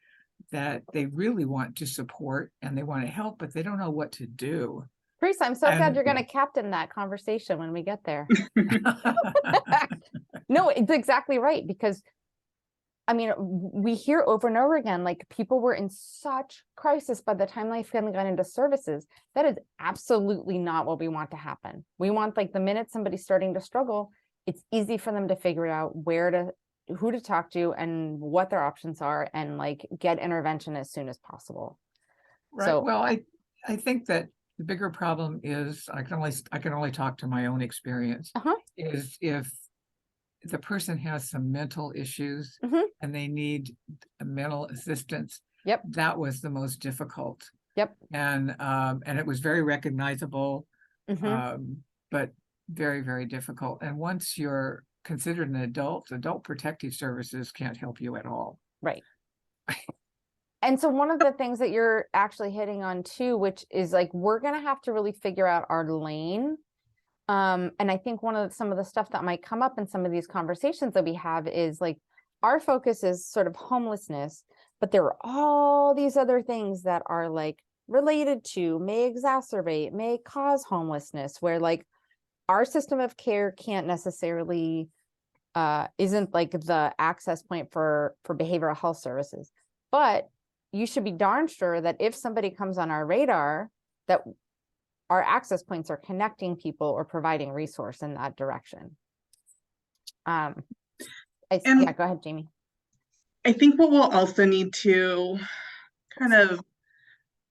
that they really want to support and they want to help, but they don't know what to do. Teresa, I'm so glad you're going to captain that conversation when we get there. No, it's exactly right. Because I mean, we hear over and over again, like people were in such crisis by the time they finally got into services. That is absolutely not what we want to happen. We want, like, the minute somebody's starting to struggle, it's easy for them to figure out who to talk to and what their options are, and like get intervention as soon as possible. Right. So, well, I think that the bigger problem is, I can only talk to my own experience, is if the person has some mental issues and they need mental assistance. Yep. That was the most difficult. Yep. And it was very recognizable, but very, very difficult. And once you're considered an adult protective services can't help you at all. Right. And so one of the things that you're actually hitting on too, which is like, we're going to have to really figure out our lane. And I think some of the stuff that might come up in some of these conversations that we have is like, our focus is sort of homelessness, but there are all these other things that are like related to, may exacerbate, may cause homelessness, where like our system of care can't necessarily, isn't like the access point for behavioral health services. But you should be darn sure that if somebody comes on our radar, that our access points are connecting people or providing resource in that direction. Yeah, go ahead, Jamie. I think what we'll also need to kind of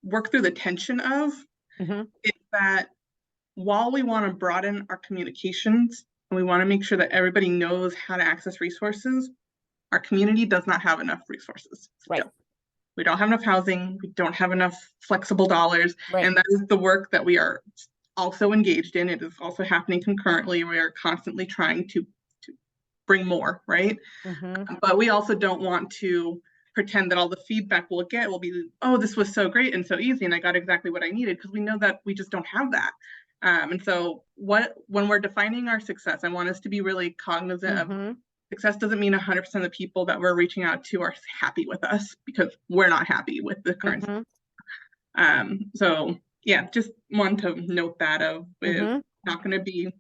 work through the tension of is that while we want to broaden our communications and we want to make sure that everybody knows how to access resources, our community does not have enough resources. Right. We don't have enough housing. We don't have enough flexible dollars. Right. And that is the work that we are also engaged in. It is also happening concurrently. We are constantly trying to bring more, right? But we also don't want to pretend that all the feedback we'll get will be, oh, this was so great and so easy and I got exactly what I needed, because we know that we just don't have that. And so when we're defining our success, I want us to be really cognizant of success doesn't mean 100% of the people that we're reaching out to are happy with us, because we're not happy with the current. So yeah, just want to note that of it's not going to be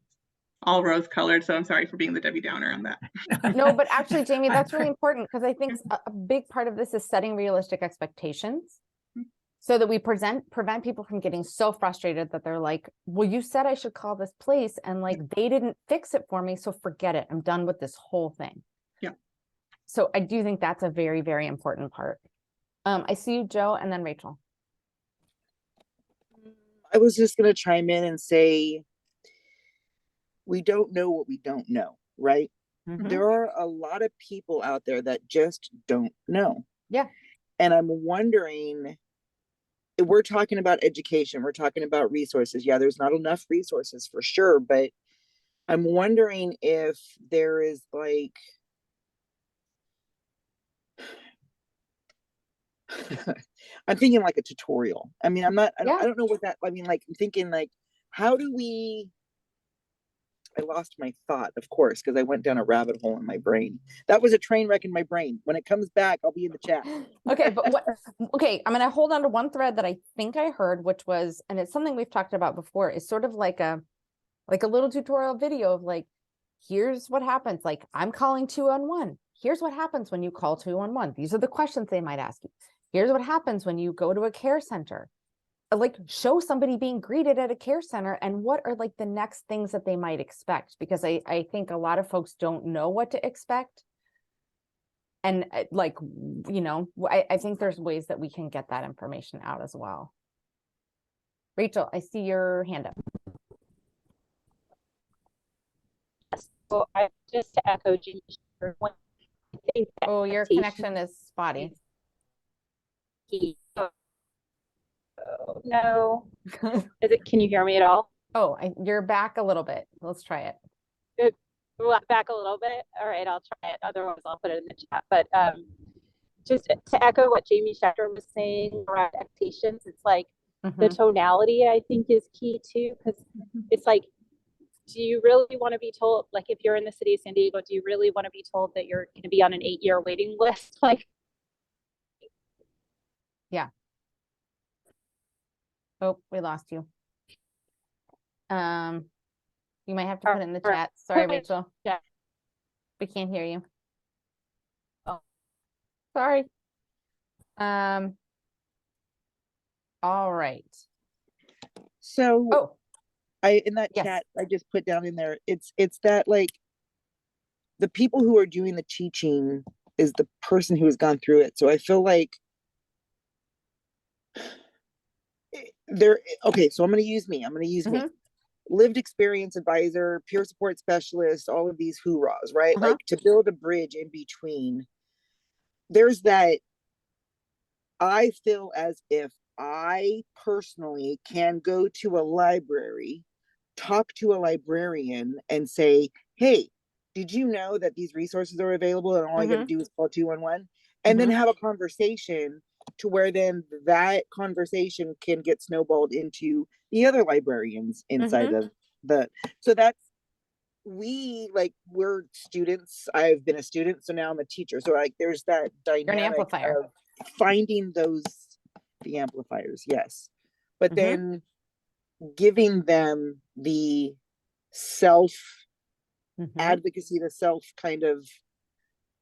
all rose colored. So I'm sorry for being the Debbie Downer on that. No, but actually, Jamie, that's really important, because I think a big part of this is setting realistic expectations so that we prevent people from getting so frustrated that they're like, well, you said I should call this place and like they didn't fix it for me, so forget it. I'm done with this whole thing. Yeah. So I do think that's a very, very important part. I see you, Joe, and then Rachel. I was just going to chime in and say, we don't know what we don't know, right? There are a lot of people out there that just don't know. Yeah. And I'm wondering, we're talking about education, we're talking about resources. Yeah, there's not enough resources for sure, but I'm wondering if there is like, I'm thinking like a tutorial. I mean, I don't know what that, I mean, like, I'm thinking like, how do we, I lost my thought, of course, because I went down a rabbit hole in my brain. That was a train wreck in my brain. When it comes back, I'll be in the chat. Okay, but okay, I'm going to hold on to one thread that I think I heard, which was, and it's something we've talked about before, is sort of like a little tutorial video of like, here's what happens. Like, I'm calling 211. Here's what happens when you call 211. These are the questions they might ask you. Here's what happens when you go to a care center. Like, show somebody being greeted at a care center and what are like the next things that they might expect, because I think a lot of folks don't know what to expect. And like, you know, I think there's ways that we can get that information out as well. Rachel, I see your hand up. So I just to echo Jean. Oh, your connection is spotty. Oh, no. Can you hear me at all? Oh, you're back a little bit. Let's try it. Back a little bit. All right, I'll try it. Otherwise, I'll put it in the chat. But just to echo what Jamie Schechter was saying around expectations, it's like the tonality, I think, is key too, because it's like, do you really want to be told, like, if you're in the city of San Diego, do you really want to be told that you're going to be on an 8-year waiting list? Like, yeah. Oh, we lost you. You might have to put it in the chat. Sorry, Rachel. Yeah. We can't hear you. Oh. Sorry. All right. So in that chat, I just put down in there, it's that like the people who are doing the teaching is the person who has gone through it. So I feel like okay, so I'm going to use me. Me. Lived experience advisor, peer support specialist, all of these hoorahs, right? Like, to build a bridge in between. There's that, I feel as if I personally can go to a library, talk to a librarian and say, hey, did you know that these resources are available and all I got to do is call 211? And then have a conversation to where then that conversation can get snowballed into the other librarians inside of so that's, we're students. I've been a student, so now I'm a teacher. So like, there's that dynamic of finding the amplifiers, yes. But then giving them the self advocacy, the self kind of,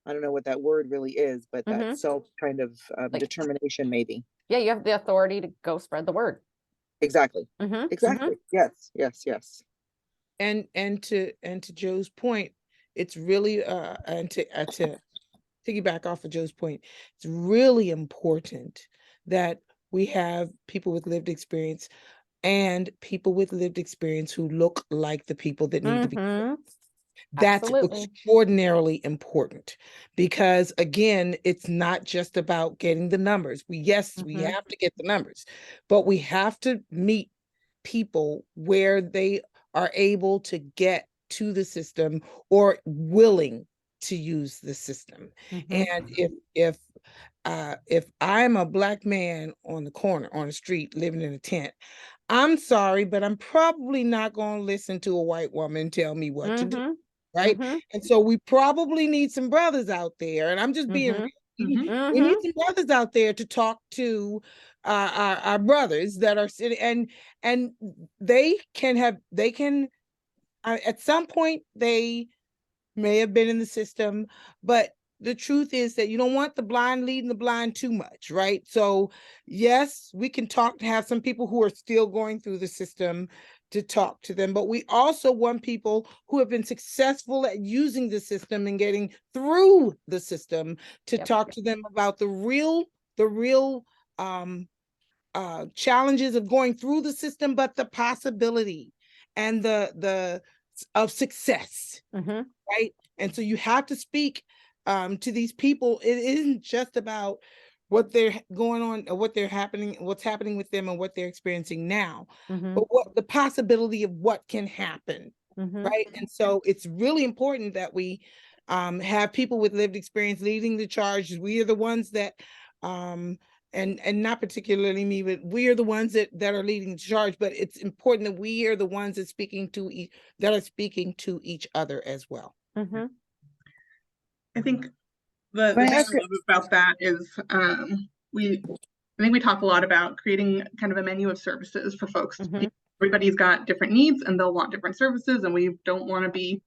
I don't know what that word really is, but that self kind of determination, maybe. Yeah, you have the authority to go spread the word. Exactly. Exactly. Yes. And to Joe's point, it's really and to piggyback off of Joe's point, it's really important that we have people with lived experience and people with lived experience who look like the people that need to be. That's Absolutely. extraordinarily important because again, it's not just about getting the numbers. We Mhm. have to get the numbers, but we have to meet people where they are able to get to the system or willing to use the system. Mhm. And if I'm a Black man on the corner, on the street, living in a tent, I'm sorry, but I'm probably not going to listen to a white woman tell me what to do. Mhm. Right. Mhm. And so we probably need some brothers out there. And I'm just being Mhm. real. Mhm. We need some brothers out there to talk to our brothers that are sitting, and they can at some point they may have been in the system, but the truth is that you don't want the blind leading the blind too much, right? So yes, we can talk to have some people who are still going through the system to talk to them, but we also want people who have been successful at using the system and getting through the system to talk to them about the real challenges of going through the system, but the possibility and the of success. Mhm. Right. And so you have to speak to these people. It isn't just about what they're going on or what's happening with them and what they're experiencing now, Mhm. but what the possibility of what can happen. Mhm. Right. And so it's really important that we have people with lived experience leading the charge. We are the ones that and not particularly me, but we are the ones that are leading the charge. But it's important that we are the ones that that are speaking to each other as well. Mhm. I think the thing I love about that is I think we talk a lot about creating kind of a menu of services for folks. Mhm. Everybody's got different needs and they'll want different services, and we don't want to be,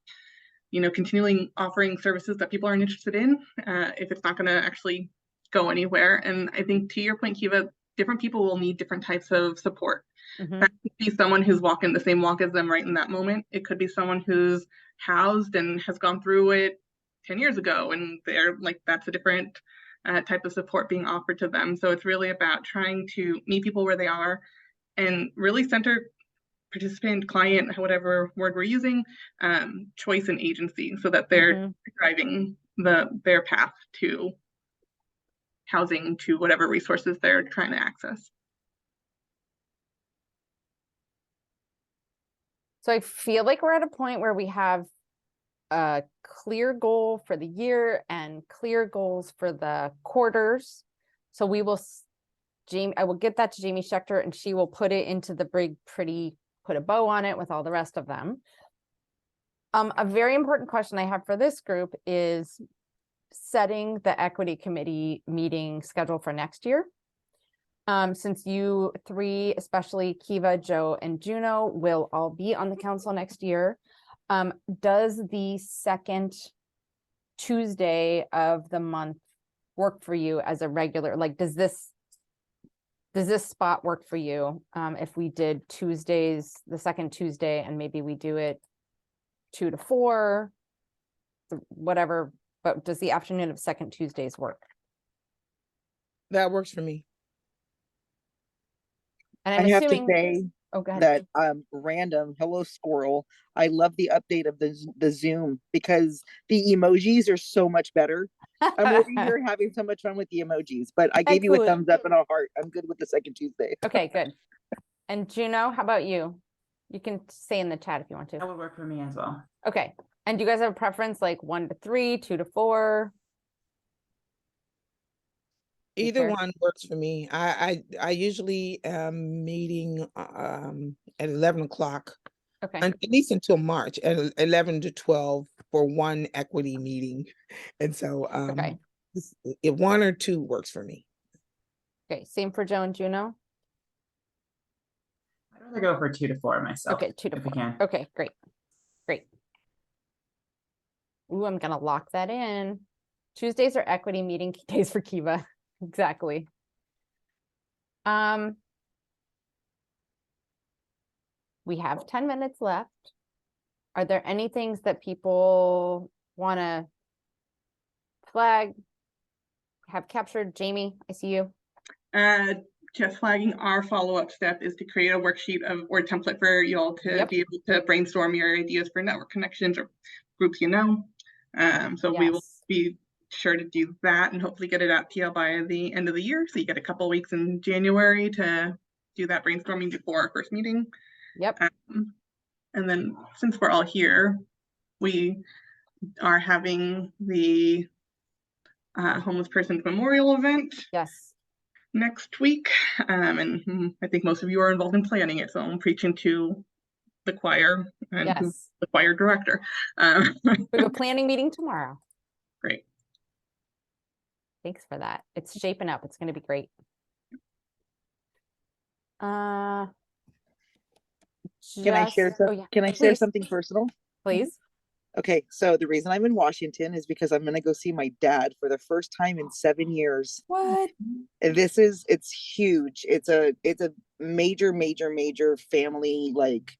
continually offering services that people aren't interested in if it's not going to actually go anywhere. And I think to your point, Kiva, different people will need different types of support. Mhm. That could be someone who's walking the same walk as them right in that moment. It could be someone who's housed and has gone through it 10 years ago, and they're like, that's a different type of support being offered to them. So it's really about trying to meet people where they are and really center participant, client, whatever word we're using, choice and agency, so that they're driving their path to housing, to whatever resources they're trying to access. So I feel like we're at a point where we have a clear goal for the year and clear goals for the quarters. So we will, I will get that to Jamie Schechter and she will put it into the big, put a bow on it with all the rest of them. A very important question I have for this group is setting the equity committee meeting schedule for next year. Since you three, especially Kiva, Joe, and Juno, will all be on the council next year, does the second Tuesday of the month work for you as a regular? Like, does this spot work for you? If we did Tuesdays, the second Tuesday, and maybe we do it 2 to 4, whatever, but does the afternoon of second Tuesdays work? That works for me. And I'm I have to assuming, say oh, go ahead. that random hello squirrel. I love the update of the Zoom because the emojis are so much better. I'm over here having so much fun with the emojis, but I gave you a thumbs up and a heart. I'm good with the second Tuesday. Okay, good. And Juno, how about you? You can say in the chat if you want to. That would work for me as well. Okay. And do you guys have a preference, like 1 to 3, 2 to 4? Either one works for me. I usually am meeting at 11 o'clock. Okay. At least until March at 11 to 12 for one equity meeting. And so okay. If 1 or 2 works for me. Okay, same for Joe and Juno. I'd rather go for 2 to 4 myself. Okay, 2 to 4. If we can. Okay, great. Great. Ooh, I'm gonna lock that in. Tuesdays are equity meeting days for Kiva. Exactly. We have 10 minutes left. Are there any things that people want to flag, have captured? Jamie, I see you. just flagging our follow-up step is to create a worksheet or template for y'all to be able to brainstorm your ideas for network connections or groups, so we will be sure to do that and hopefully get it out to you by the end of the year. So you get a couple of weeks in January to do that brainstorming before our first meeting. And then since we're all here, we are having the Homeless Persons Memorial event next week. And I think most of you are involved in planning it. So I'm preaching to the choir and who's the choir director. We have a planning meeting tomorrow. Great. Thanks for that. It's shaping up. It's going to be great. Can I share something personal? Please. Okay, so the reason I'm in Washington is because I'm gonna go see my dad for the first time in 7 years. What? It's huge. It's a major family, like,